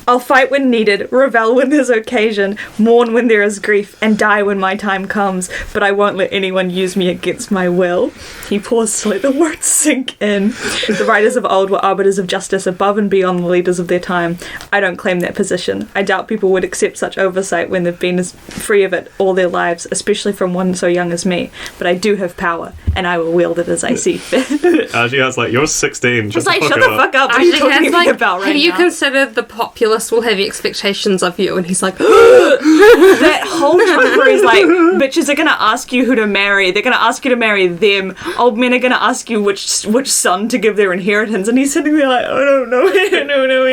I'll fight when needed, revel when there's occasion, mourn when there is grief, and die when my time comes, but I won't let anyone use me against my will. He paused to let the words sink in. The writers of old were arbiters of justice above and beyond the leaders of their time. I don't claim that position. I doubt people would accept such oversight when they've been as free of it all their lives, especially from one so young as me. But I do have power, and I will wield it as I see fit. Ajiad's like, you're 16. It's like, shut the fuck up. What are you Actually, talking has, like, about right have you now? considered the populace will have expectations of you? And he's like, That whole chunk where he's like, bitches are gonna ask you who to marry. They're gonna ask you to marry them. Old men are gonna ask you which son to give their inheritance. And he's sitting there like, I don't know. I don't know.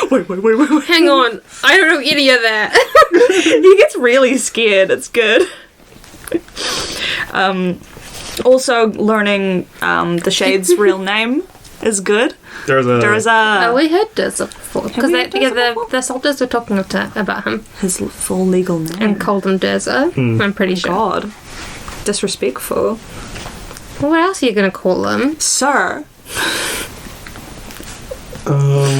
Wait. hang on, I don't know any of that. He gets really scared. It's good. Also, learning the Shade's real name is good. There's a... Oh, we heard this before. Because heard Durza the soldiers were talking about him His full legal name. and called him Durza. I'm pretty sure. God. Disrespectful. What else are you going to call him? Sir.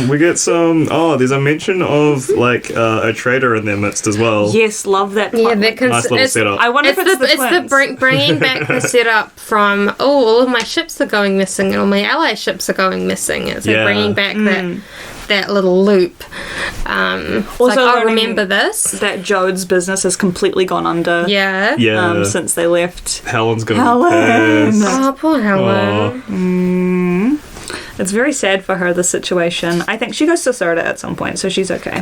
We get some... Oh, there's a mention of, like, a traitor in their midst as well. Yes, love that. Yeah, plot. that Nice little setup. I wonder if it's the twins. bringing back the setup from all of my ships are going missing and all my ally ships are going missing. It's like Yeah. bringing back that little loop. It's Also like, learning remember this? that Jode's business has completely gone under. Yeah. Yeah. Since they left. Helen's gonna Helen. be pissed. Oh, poor Helen. Aw. It's very sad for her, the situation. I think she goes to Serta at some point, so she's okay.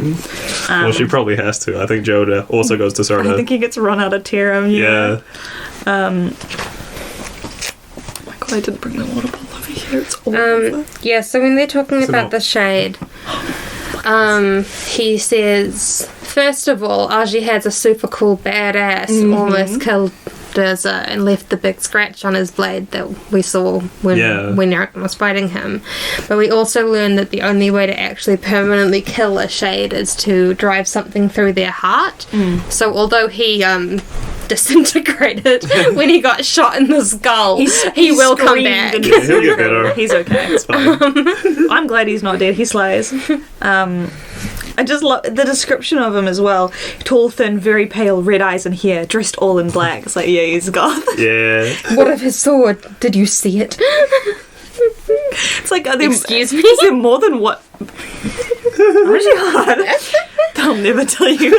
Well, she probably has to. I think Joda also goes to I Serta. think he gets run out of Tarim. Yeah. Oh my god, I didn't bring the water bottle over here. It's all over. Yeah, so when they're talking So about not- the shade, he says, first of all, Ajihad's a super cool badass, almost killed Durza and left the big scratch on his blade that we saw when Aragorn was fighting him. But we also learned that the only way to actually permanently kill a shade is to drive something through their heart. So although he disintegrated when he got shot in the skull, he will come screamed back. and Yeah, he'll get better. He's okay. It's fine. I'm glad he's not dead. He slays. I just love the description of him as well. Tall, thin, very pale, red eyes and hair, dressed all in black. It's like, yeah, he's goth. Yeah. What of his sword? Did you see it? It's like, are there, Excuse me? is there more than what? Rashad, they'll never tell you.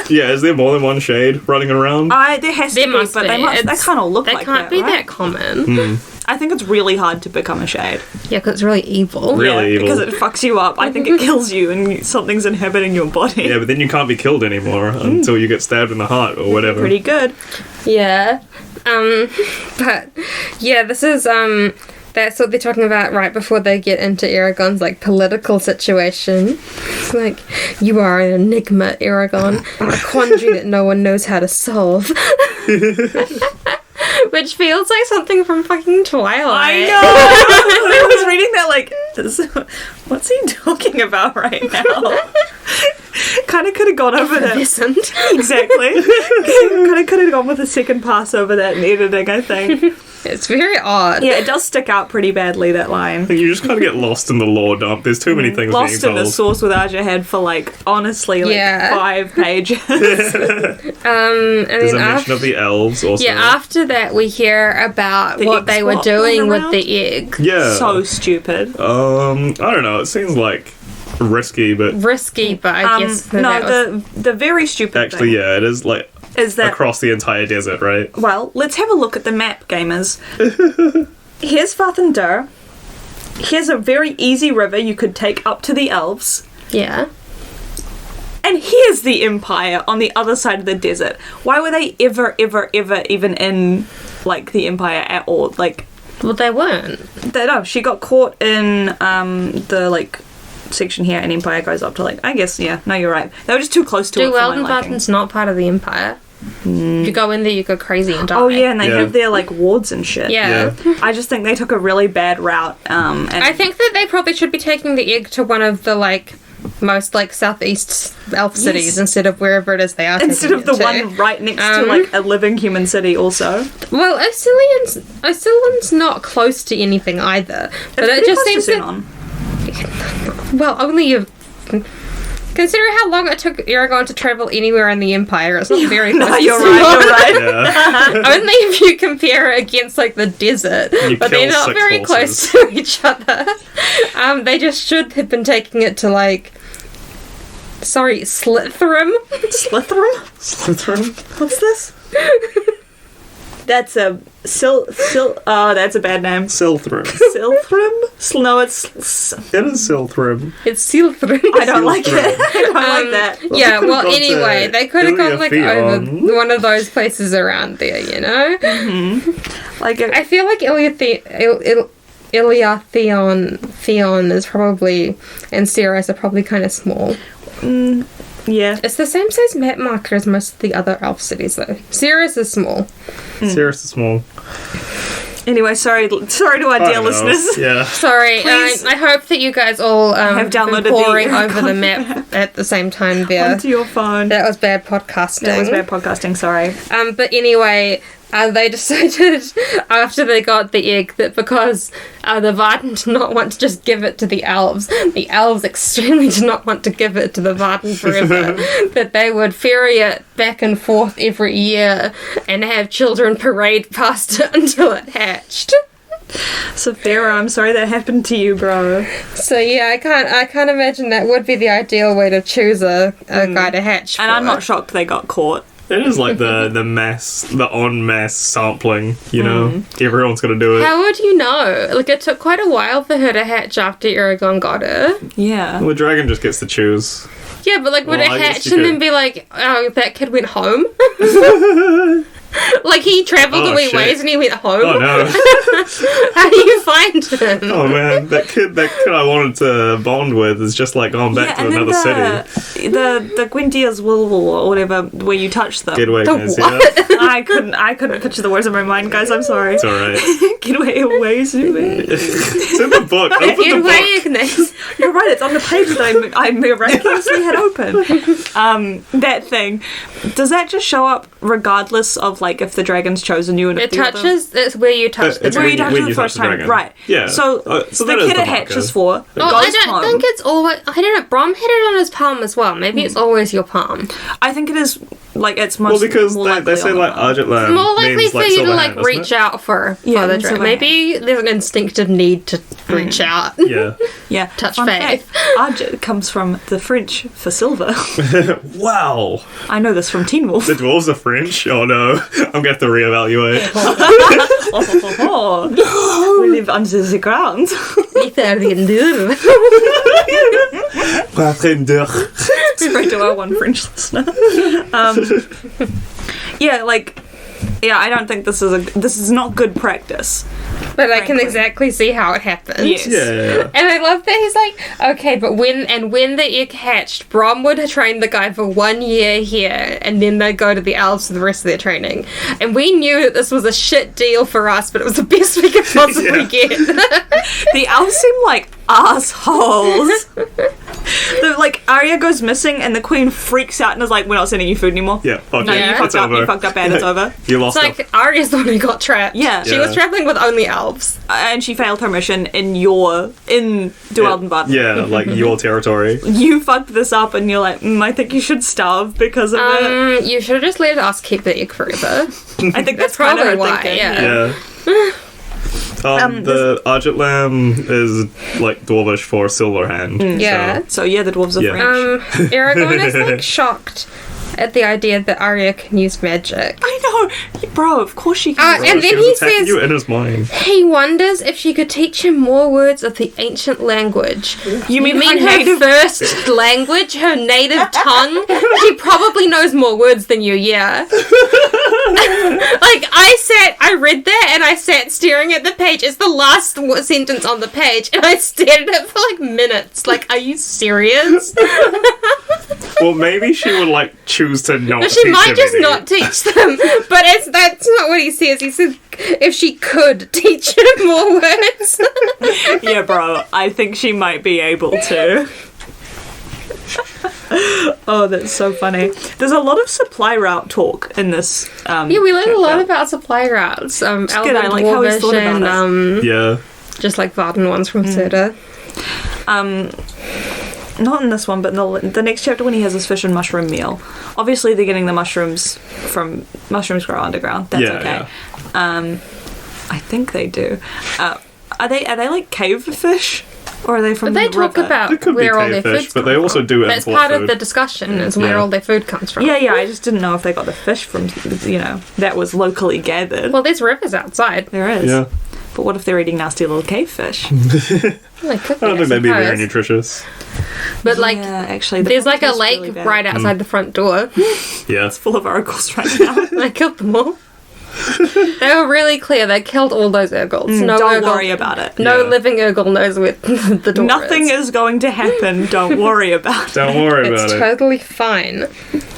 Yeah, is there more than one shade running around? There has There to be, must but be. they can't all look They like can't that, be right? that common. I think it's really hard to become a shade. Yeah, because it's really evil. Really evil. Because it fucks you up. I think it kills you and something's inhibiting your body. Yeah, but then you can't be killed anymore until you get stabbed in the heart or whatever. Pretty good. Yeah. But yeah, this is that's what they're talking about right before they get into Eragon's like political situation. It's like, you are an enigma, Eragon, a quandary that no one knows how to solve. Which feels like something from fucking Twilight. I know! I was reading that like, what's he talking about right now? Kind of could have gone over that. Listened. Exactly. Kind of could have gone with a second pass over that in editing, I think. It's very odd. Yeah, it does stick out pretty badly, that line. You just kind of get lost in the lore dump. There's too many things Lost being in the told. source with Aja had for like, honestly, like 5 pages. And There's then a mention of the elves also. yeah, after that we hear about The what egg they were swap doing going with around? the egg. Yeah. So stupid. I don't know. It seems like risky, but Risky, but I guess that was... the very stupid actually, thing yeah, it is like is that, across the entire desert, right? well, let's have a look at the map, gamers. Here's Vathandar. Here's a very easy river you could take up to the elves. Yeah. And here's the Empire on the other side of the desert. Why were they ever even in, like, the Empire at all? Like, Well, they weren't. no, she got caught in the, like, section here, and Empire goes up to, like, I guess, yeah, no, you're right. They were just too close to it for my liking. Weldenbarton's not part of the Empire. If you go in there, you go crazy and die. Oh, yeah, and they Yeah. have their, like, wards and shit. Yeah. I just think they took a really bad route. And I think that they probably should be taking the egg to one of the, like, most, like, southeast elf cities Yes. instead of wherever it is they are instead taking of the it to. one right next to, like, a living human city also. Well, Oscilion's not close to anything either. But It's it pretty just close seems to that... Sunon. Well, only if... Consider how long it took Eragon to travel anywhere in the Empire. It's not very close No, to you're Sunon. right, you're right. Yeah. Only if you compare it against, like, the desert. You But kill they're not 6 very horses. close to each other. They just should have been taking it to, like... Sorry, Slytherin? Slytherin? Slytherin? What's this? That's a oh, that's a bad name. Slytherin. Silthrim? No, it's It is Slytherin. It's Slytherin. I don't like it. I don't like that. Yeah, could've well, gone to anyway, they could have gone, like, over Iliatheon. one of those places around there, you know? Like I feel like Theon is probably, and Ceres are probably kind of small. yeah. It's the same size map marker as most of the other elf cities, though. Ceres is small. Sirius is small. Anyway, sorry to our I dear don't know. listeners. Yeah. Sorry, Please. I hope that you guys all Have downloaded been poring the over the map at the same time there. Onto your phone. That was bad podcasting. That was bad podcasting, sorry. But anyway, they decided after they got the egg that because the Varden did not want to just give it to the elves extremely did not want to give it to the Varden forever, that they would ferry it back and forth every year and have children parade past it until it hatched. Saphira, I'm sorry that happened to you, bro. So yeah, I can't imagine that would be the ideal way to choose a guy to hatch. And for I'm it. not shocked they got caught. It is like the en masse sampling, you know? Everyone's gonna do it. How would you know? Like, it took quite a while for her to hatch after Eragon got her. Yeah. Well, the dragon just gets to choose. Yeah, but, like, would Well, it I guess hatch you and could- then be like, oh, that kid went home? Like, he travelled Oh, a wee shit. ways and he went home? Oh no. How do you find him? Oh man, that kid I wanted to bond with is just like gone back to and another then city. the Gwyndia's Wool or whatever, where you touch them. Get away, The Nancy. what? I couldn't picture the words in my mind, guys. I'm sorry. It's alright. Get away, Zuby. It's in the book. Open Get the away, book. Ignace. You're right. It's on the page that I miraculously had open. That thing. Does that just show up regardless of like if the dragon's chosen you and if It the other- touches, it's where you touch the It's where dragon. you touch when it the you first touch the time, dragon. right? Yeah. So, So the that is kid the it hatches marker. for goes Oh, I don't home. think it's always... I don't know. Brom had it on his palm as well. Maybe it's always your palm. I think it is Like, it's Well, most because more they likely say, on the like, ground. Argentland More likely means, for like, you to silver like hand, isn't reach it? out for Yeah, the and drink. silver Maybe there's an instinctive need to reach out. Yeah. Yeah. Touch Fun faith. fact, Argent comes from the French for silver. Wow. I know this from Teen Wolf. The dwarves are French? Oh no. I'm gonna have to reevaluate. We live under the ground. Straight to our one French listener. Yeah, like, yeah, I don't think this is not good practice. But I can Frankly. exactly see how it happened. Yes. Yeah. And I love that he's like, okay, but when the egg hatched, Brom would train the guy for 1 year here, and then they'd go to the elves for the rest of their training. And we knew that this was a shit deal for us, but it was the best we could possibly get. The elves seem like assholes. Like, Arya goes missing and the queen freaks out and is like, we're not sending you food anymore. Yeah. Fuck No, it. you Yeah. fucked It's up. over. You fucked up and it's over. You It's lost them. like Arya's the one who got trapped. Yeah. She was Yeah. traveling with only elves. And she failed her mission in Dualdenbad. Yeah, like your territory. You fucked this up and you're like, I think you should starve because of it. You should have just let us keep the egg forever. I think that's probably kind of her why, thinking. yeah. Yeah. The Argentland is like dwarvish for silver hand. Yeah. So yeah, the dwarves are Yeah. French. Aragorn is like shocked at the idea that Arya can use magic. I know, bro. Of course she can. And then She was he attacking says you in his mind. he wonders if she could teach him more words of the ancient language. you mean her her native? first language, her native tongue? She probably knows more words than you, yeah. Like, I read that and I sat staring at the page. It's the last sentence on the page, and I stared at it for like minutes. Like, are you serious? Well, maybe she would like choose to not. But she teach might him just any. not teach them. But that's not what he says. He says if she could teach him more words. Yeah, bro. I think she might be able to. Oh, that's so funny. There's a lot of supply route talk in this. Yeah, we learned a lot chapter. about supply routes. Elven, good, I like how he's Dwarvish, thought about and Yeah. just like Varden ones from Serta. Not in this one, but in the next chapter when he has his fish and mushroom meal. Obviously, they're getting the mushrooms from mushrooms grow underground. That's Yeah, okay. I think they do. Are they like cave fish, or are they from But they the talk river? about It could be where all their cavefish, food's but they come also from. do That's import part of food. the discussion, is where Yeah. all their food comes from. Yeah. I just didn't know if they got the fish from that was locally gathered. Well, there's rivers outside. There is. Yeah. But what if they're eating nasty little cave fish? They could be, I don't think they'd be very suppose. nutritious. But like, yeah, actually, the there's like a taste lake really bad. right outside the front door. Yeah. full of oracles right now. I killed them all. They were really clear. They killed all those Urgles. No Don't Urgle, worry about it. No Yeah. living Urgle knows where the door Nothing is going to happen. Don't worry about it. Don't worry about It's it. totally fine.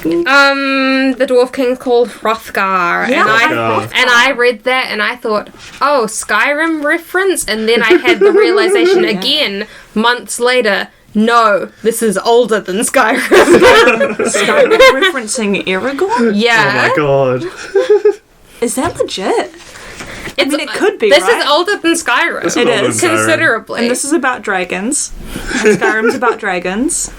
The Dwarf King's called Hrothgar, Yeah, and I read that and I thought, oh, Skyrim reference, and then I had the realization again months later. No, this is older than Skyrim. Skyrim referencing Aragorn? Yeah. Oh my god. Is that legit? I mean, it could be, This right? is older than Skyrim. This It older is. than Skyrim. Considerably. And this is about dragons. And Skyrim's about dragons.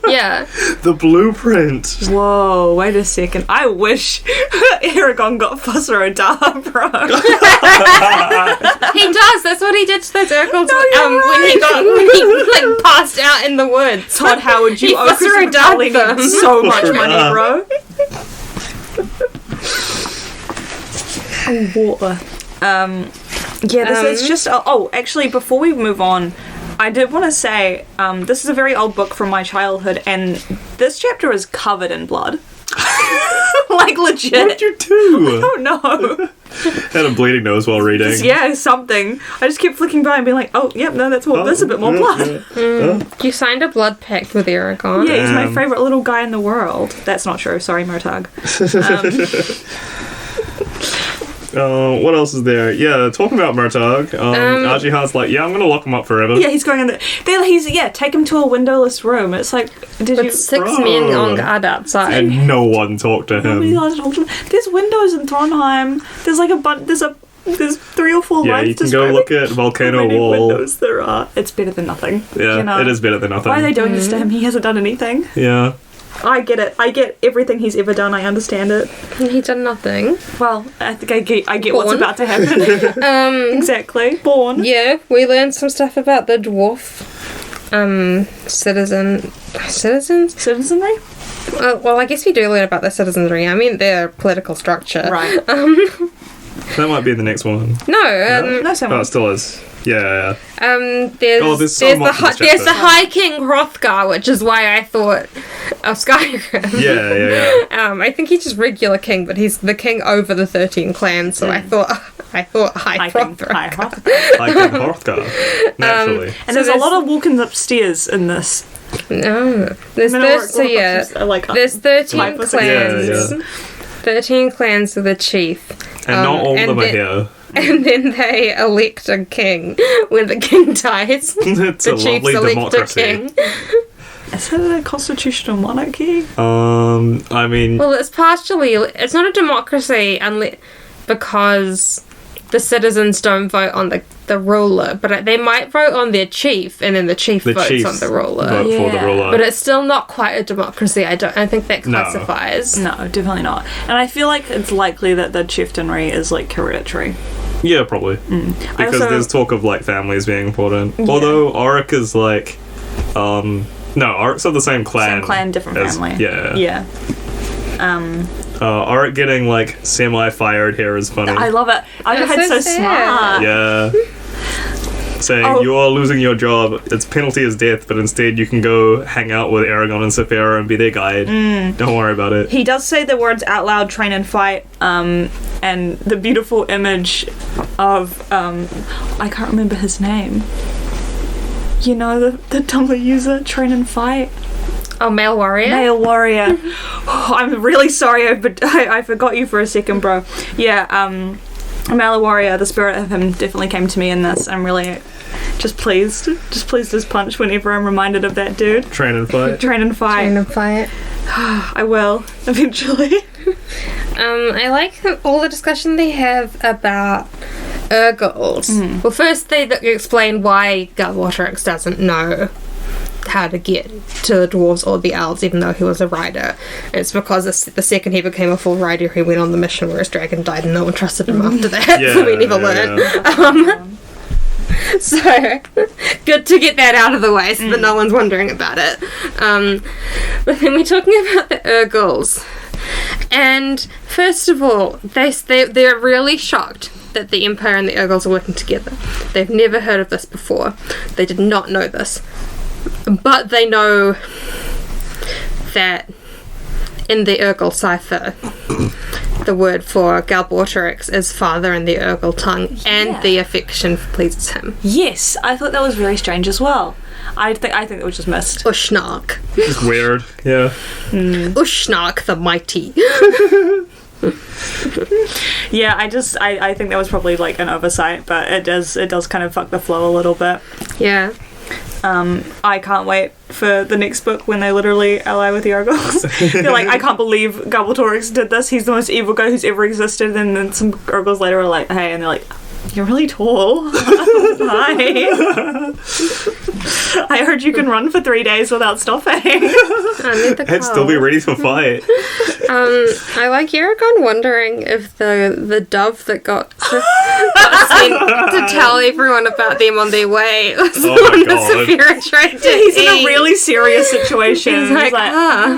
Yeah. The blueprint. Whoa, wait a second. I wish Aragorn got Fusser bro. He does. That's what he did to those Urgles you're when he like passed out in the woods. Todd Howard, you He owe Fusser Christopher Crowley them. so much money, bro. Water. Yeah, this is just. Oh, actually, before we move on, I did want to say this is a very old book from my childhood, and this chapter is covered in blood. Like legit. What did you do? Oh no. Had a bleeding nose while reading. Yeah, something. I just kept flicking by and being like, oh, yep, no, that's more. There's a bit more blood. You signed a blood pact with Aragorn. Yeah, he's my Damn. favorite little guy in the world. That's not true. Sorry, Murtagh. What else is there? Yeah, talking about Murtagh. Archiehart's like, yeah, I'm gonna lock him up forever. Yeah, he's going in the. Take him to a windowless room. It's like, did you? With 6 Bro. men on guard outside. And no one talked to Nobody him. allowed to talk to him. There's windows in Trondheim. There's like a bunch. There's 3 or 4 Yeah, lines. you can go look at how Volcano many Wall. windows there are. It's better than nothing. Yeah, you know? it is better than nothing. Why are they doing this to him? He hasn't done anything. Yeah. I get it. I get everything he's ever done. I understand it. He's done nothing. Well, I think I get what's Born. about to happen. Exactly. Born. Yeah, we learned some stuff about the dwarf citizens. Citizenry? Well, I guess we do learn about their citizenry. I mean, their political structure. Right. That might be the next one. No, No, so Oh, it still is. Yeah. there's so much in this there's the chapter. High King Hrothgar, which is why I thought of Skyrim. Yeah. I think he's just regular king, but he's the king over the 13 clans. So I thought High Hrothgar. High Hrothgar. I can Hrothgar. Naturally. And So there's a there's- lot of walking upstairs in this. No, there's there's 13 Type of- clans. Yeah. 13 clans with a chief. And not all of and them are then- here. And then they elect a king. When the king dies, It's the a chiefs lovely elect democracy. a king. Is it a constitutional monarchy? I mean, Well, it's it's not a democracy because the citizens don't vote on the ruler, but they might vote on their chief, and then the chief the votes chiefs on the ruler. vote for the Yeah. ruler. But it's still not quite a democracy. I don't think that No. classifies. No, definitely not. And I feel like it's likely that the chieftainry is like hereditary. Yeah, probably. Because also- there's talk of like families being important. Although Auric is like, no, Auric's of the same clan. Same clan, different as- family. Yeah. Yeah. Auric getting like semi-fired here is funny. I love it. That's Ironhide's so so sad. smart. Yeah. Saying Oh. you are losing your job. Its penalty is death, but instead you can go hang out with Aragon and Saphira and be their guide. Don't worry about it. He does say the words out loud, train and fight, and the beautiful image of, I can't remember his name. You know, the Tumblr user, train and fight. Oh, male warrior. Male warrior. Oh, I'm really sorry, I forgot you for a second, bro. Yeah, Male warrior, the spirit of him definitely came to me in this. I'm really just pleased as punch whenever I'm reminded of that dude. Train and fight. Train and fight. Train and fight. I will, eventually. I like all the discussion they have about Urgles. Well, first they explain why Galwatrix doesn't know how to get to the dwarves or the elves, even though he was a rider. It's because the second he became a full rider, he went on the mission where his dragon died, and no one trusted him after that. Yeah, So we never learned. So good to get that out of the way, so that no one's wondering about it. But then we're talking about the Urgles, and first of all, they're really shocked that the Empire and the Urgles are working together. They've never heard of this before. They did not know this. But they know that in the Urgle cipher, the word for Galwatrix is father in the Urgle tongue, and the affection pleases him. Yes, I thought that was very strange as well. I think it was just missed. Ushnark. It's weird. Yeah. Ushnark the mighty. Yeah, I think that was probably like an oversight, but it does kind of fuck the flow a little bit. Yeah. I can't wait for the next book when they literally ally with the Urgles. They're like, I can't believe Galbatorix did this. He's the most evil guy who's ever existed. And then some Urgles later are like, hey, and they're like, you're really tall. Hi. I heard you can run for 3 days without stopping. I'd still be ready to fight. I like Aragon wondering if the dove that got sent to tell everyone about them on their way was the Oh my one God. that Saphira tried to He's in eat. a really serious situation. He's like, I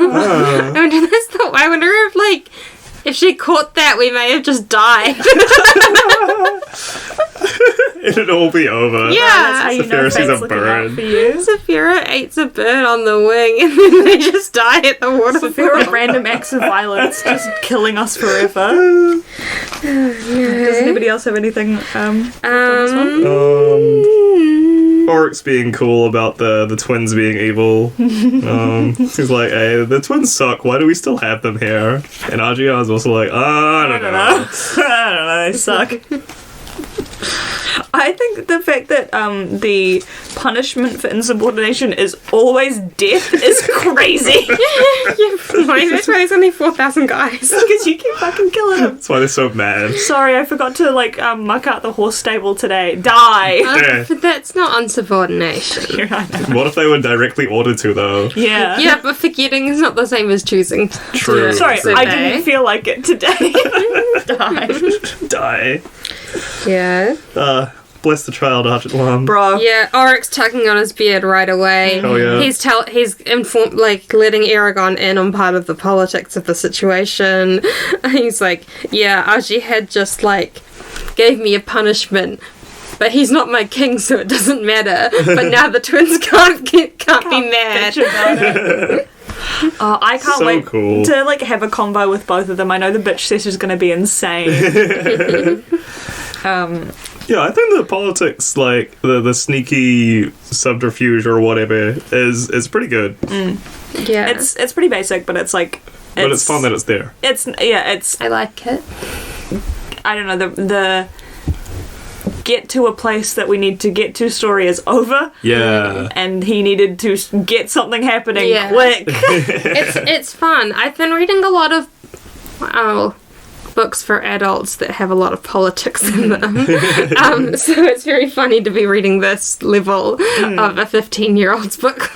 wonder if, like, if she caught that, we may have just died. It'd all be over. Yeah. That's how you know Saphira sees fate's a looking out bird. for you. Saphira eats a bird on the wing, and then they just die at the waterfall. Fear of random acts of violence just killing us forever. Does anybody else have anything on this one? Auric's being cool about the twins being evil. He's like, hey, the twins suck. Why do we still have them here? And Argia's also like, I don't know. I don't know, they suck. I think the fact that the punishment for insubordination is always death is crazy. That's why there's only 4,000 guys. Because you keep fucking killing them. That's why they're so mad. Sorry, I forgot to muck out the horse stable today. Die. Yeah. But that's not insubordination. What if they were directly ordered to, though? Yeah. Yeah, but forgetting is not the same as choosing. True. Sorry, So I they- didn't feel like it today. Die. Die. Yeah. Bless the child, Architlam. Bro. Yeah, Oryx tugging on his beard right away. Oh, yeah. He's informed, like, letting Aragon in on part of the politics of the situation. He's like, yeah, Aji had just, like, gave me a punishment, but he's not my king, so it doesn't matter. But now the twins can't be mad. Bitch about it. I can't So wait cool. to have a convo with both of them. I know the bitch session's going to be insane. Yeah, I think the politics, like the sneaky subterfuge or whatever, is pretty good. Yeah. It's pretty basic, but it's like. But it's fun that it's there. It's I like it. I don't know, the get to a place that we need to get to story is over. Yeah. And he needed to get something happening Yeah. quick. It's fun. I've been reading a lot of books for adults that have a lot of politics in them. So it's very funny to be reading this level of a 15-year-old's book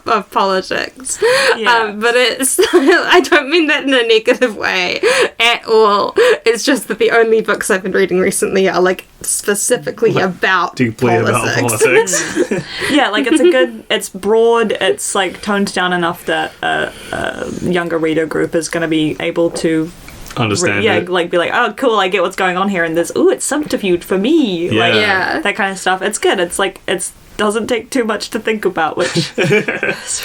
of politics. Yeah. But it's I don't mean that in a negative way at all. It's just that the only books I've been reading recently are like specifically about Deeply about politics. Yeah, like it's broad, it's like toned down enough that a younger reader group is going to be able to Understand it. like be like, oh cool, I get what's going on here, and there's it's subterfuge for me. Yeah. Like Yeah. that kind of stuff. It's good. It's like doesn't take too much to think about, which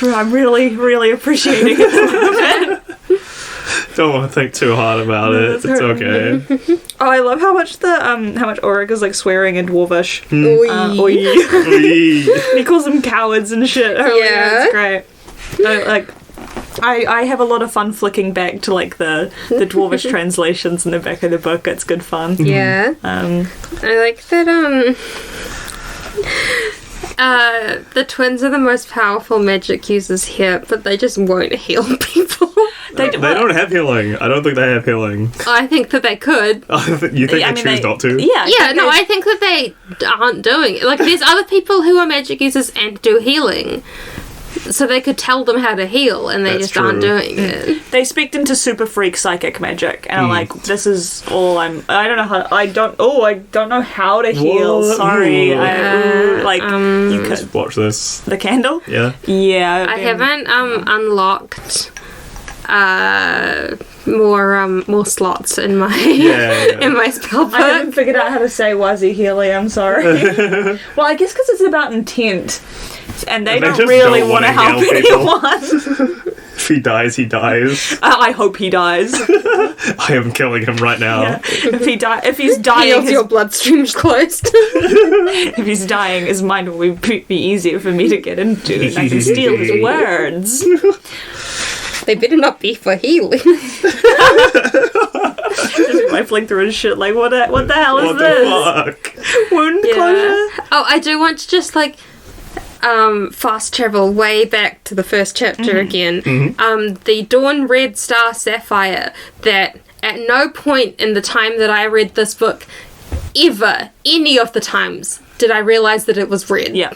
I'm really, really appreciating at the moment. Don't want to think too hard about it. It's okay. Oh, I love how much Auric is like swearing in Dwarvish. Oi. Oi. And he calls them cowards and shit. Oh, Yeah. it's great. I have a lot of fun flicking back to like the Dwarvish translations in the back of the book. It's good fun. Yeah. Um, I like that the twins are the most powerful magic users here, but they just won't heal people. They don't have healing. I don't think they have healing. I think that they could. You think they choose not to? Yeah. Yeah, no, I think that they aren't doing it. Like, there's other people who are magic users and do healing. So they could tell them how to heal, and they That's just aren't true. doing it. They speak into super freak psychic magic, and I'm like, this is all I don't know how to heal. What? Sorry, Yeah, you could Watch this. the candle. Yeah. Yeah, I haven't unlocked more slots in my Yeah. in my spell I haven't book. figured out how to say Wazzy Healy. I'm sorry. Well, I guess because it's about intent, and they They don't just really don't want to wanna help heal people. anyone. If he dies, he dies. I hope he dies. I am killing him right now. Yeah. If he's dying, Heals your bloodstream's closed. if he's dying, his mind will be easier for me to get into. And I can steal his words. They better not be for healing. Just rifling through his shit like, what the hell is What this? the fuck? Wound closure? Oh, I do want to just like fast travel way back to the first chapter again. The Dawn Red Star Sapphire, that at no point in the time that I read this book, ever, any of the times, did I realise that it was red. Yeah.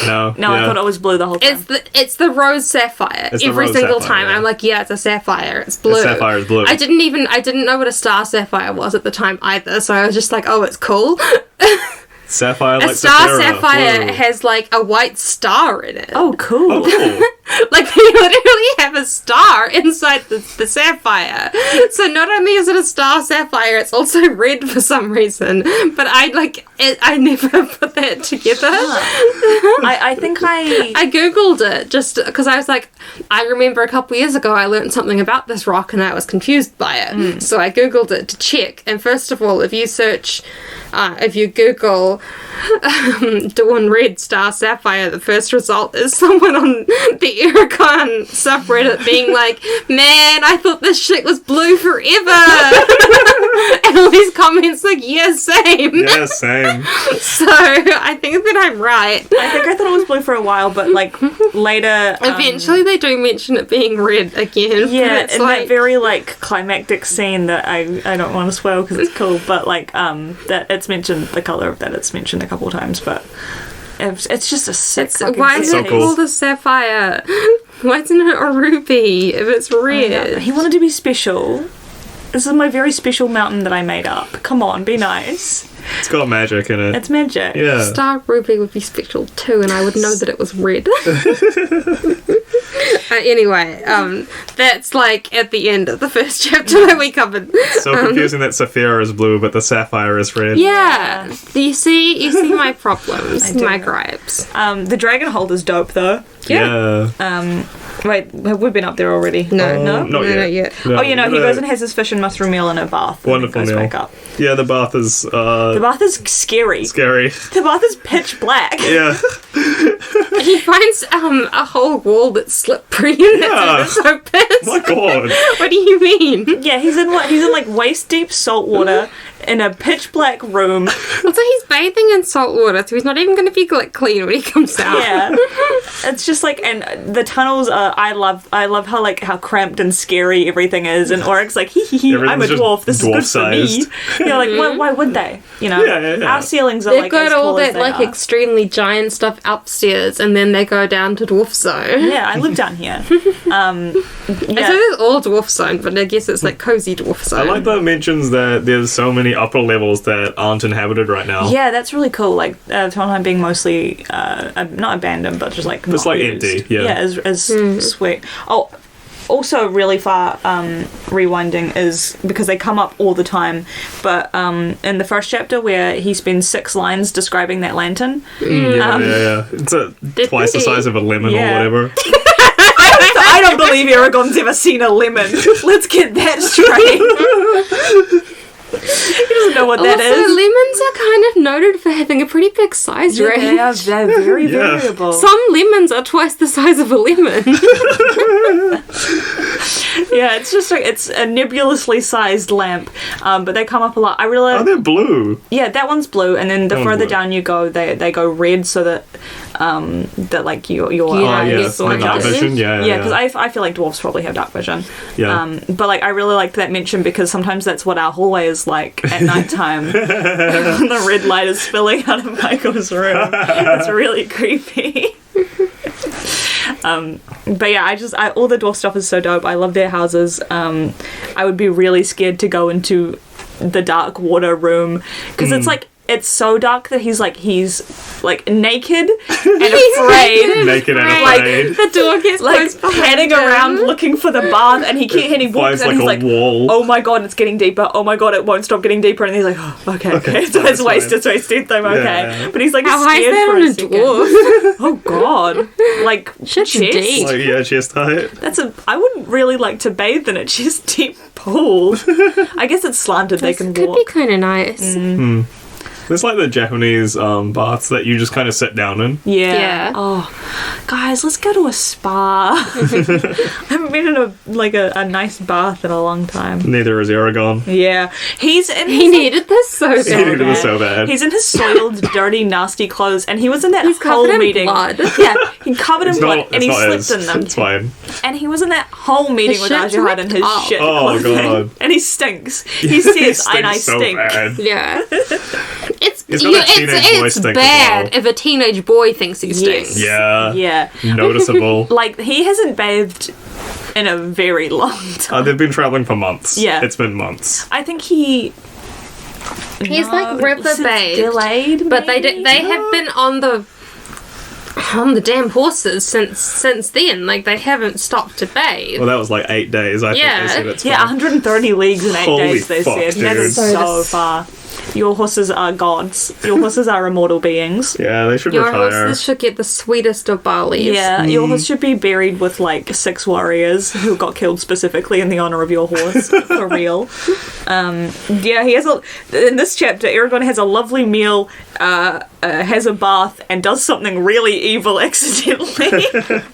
No. No, I yeah. thought it was blue the whole time. It's the rose sapphire. It's the Every rose single sapphire, time yeah. I'm like, yeah, it's a sapphire. It's blue. The sapphire is blue. I didn't know what a star sapphire was at the time either, so I was just like, oh, it's cool. Sapphire A like star Saphira, sapphire blue. has like a white star in it. Oh, cool. Oh, cool. Like they literally have a star inside the sapphire. So not only is it a star sapphire, it's also red for some reason. But I never put that together. I think I googled it just because I was like, I remember a couple years ago I learned something about this rock and I was confused by it. So I googled it to check. And first of all, if you Google Dawn Red Star Sapphire, the first result is someone on the Eragon subreddit being like, man, I thought this shit was blue forever. And all these comments like, yeah, same. Yeah, same. So I think that I'm right. I think I thought it was blue for a while, but like later, Eventually, they do mention it being red again. yeah, it's in like that very like climactic scene that I don't want to spoil because it's cool, but like that it's mentioned, the color of that it's mentioned a couple times, but it's just a sick. why is So it cool. called a sapphire? Why isn't it a ruby if it's red? He wanted to be special. This is my very special mountain that I made up. Come on, be nice. It's got magic in it. It's magic. Yeah. Star ruby would be special too, and I would know that it was red. Anyway, that's like at the end of the first chapter that we covered. So confusing that Saphira is blue, but the sapphire is red. Yeah, you see my problems, I do. my gripes. The dragon holder's dope though. Yeah. Wait, have we been up there already? No. Not No, yet. not yet. No, Oh, you know, he uh, goes and has his fish and mushroom meal in a bath. And Wonderful then goes meal. back up. Yeah, the bath is The bath is scary. scary. The bath is pitch black. Yeah. He finds a whole wall that's slippery and Yeah. it's so pissed. My God. What do you mean? Yeah, he's in what? He's in like waist deep salt water in a pitch black room. Also, he's bathing in salt water, so he's not even going to be like clean when he comes out. Yeah, it's just like, and the tunnels are. I love how cramped and scary everything is. And Oryx like, hee hee hee, I'm a Everything's just dwarf. This is good for me. dwarf-sized. You know, like why would they? You know, Yeah. our ceilings are They've like got as all tall as that they like are. extremely giant stuff upstairs, and then they go down to dwarf zone. Yeah, I live down here. I Yeah. said it's all dwarf zone, but I guess it's like cozy dwarf I zone. like that it mentions that there's so many upper levels that aren't inhabited right now. Yeah, that's really cool. Like Trondheim being mostly not abandoned, but just like Just, not like, used. empty, yeah. is sweet. Oh, also really far rewinding is because they come up all the time. But in the first chapter where he spends 6 lines describing that lantern, Yeah. It's twice the size of a lemon Yeah. or whatever. I don't believe Aragorn's ever seen a lemon. Let's get that straight. He doesn't know what that also, is. lemons are kind of noted for having a pretty big size range. They're very Yeah. variable. Some lemons are twice the size of a lemon. Yeah, it's just it's a nebulously sized lamp, but they come up a lot. I really Oh, they're blue. yeah, that one's blue, and then the That one's further blue. down you go, they go red, so that that like your Yeah, Oh, yeah. yes, The dark yes. vision. Yeah. yeah, because I feel like dwarves probably have dark vision. Yeah. But like I really liked that mention because sometimes that's what our hallway is like at nighttime. When the red light is spilling out of Michael's room. It's really creepy. But yeah, all the dwarf stuff is so dope. I love their houses. I would be really scared to go into the dark water room because it's so dark that he's naked and afraid. Naked and Like, afraid. The door gets Like closed behind padding him. around looking for the bath, and he walks Flies and like he's a like, wall. "Oh my god, it's getting deeper! Oh my god, it won't stop getting deeper!" And he's like, oh, "Okay, it's fine, it's wasted. I'm okay." Yeah. But he's like How high is scared that for on a a second. dwarf? Oh god, like Should be chest. deep. Like, yeah, chest height. I wouldn't really like to bathe in a chest deep pool. I guess it's slanted; they can Could walk. be kind of nice. It's like the Japanese baths that you just kind of sit down in. Yeah. Oh, guys, let's go to a spa. I haven't been in a nice bath in a long time. Neither is Aragon. Yeah, he's in. He needed this so He needed bad. it so bad. He's in his soiled, dirty, nasty clothes, and he was in that He's whole covered in meeting. blood. Yeah, he covered in It's blood, not, and it's he not slipped his. in them. It's fine. And he was in that whole meeting His with shirt's Ajahad in his ripped off. shit Oh, clothing. God. And he stinks. He says, He and I stinks so stink. bad. Yeah. He's got that teenage boy It's stink as bad well. if a teenage boy thinks he stinks. Yeah. Yeah. Noticeable. Like, he hasn't bathed in a very long time. They've been traveling for months. Yeah. It's been months. I think he... He's like river since bathed. delayed, But maybe? they have been on the damn horses since then. Like, they haven't stopped to bathe. Well, that was like 8 days. I Yeah. think they said it's Yeah, fine. 130 leagues in 8 Holy days, they fuck, said. That dude. is so far. Your horses are gods. Your horses are immortal beings. Yeah, they should Your retire. horses should get the sweetest of barleys. Yeah, your horse should be buried with like 6 warriors who got killed specifically in the honor of your horse, for real. Yeah, he has in this chapter, Aragorn has a lovely meal has a bath and does something really evil accidentally.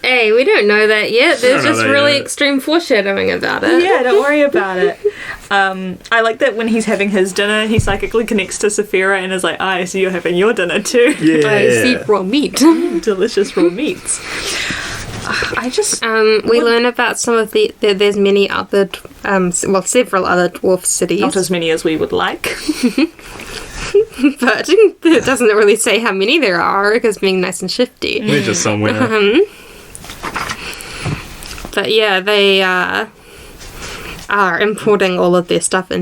Hey, we don't know that yet. There's Don't know just that really yet. extreme foreshadowing about it. Yeah, don't worry about it. I like that when he's having his dinner, he psychically connects to Saphira and is like, I see you're having your dinner too. I see raw meat. Delicious raw meats. I just... We learn about some of there's many other, several other dwarf cities. Not as many as we would like. But it doesn't really say how many there are, because being nice and shifty. They're just somewhere. But yeah, they are importing all of their stuff in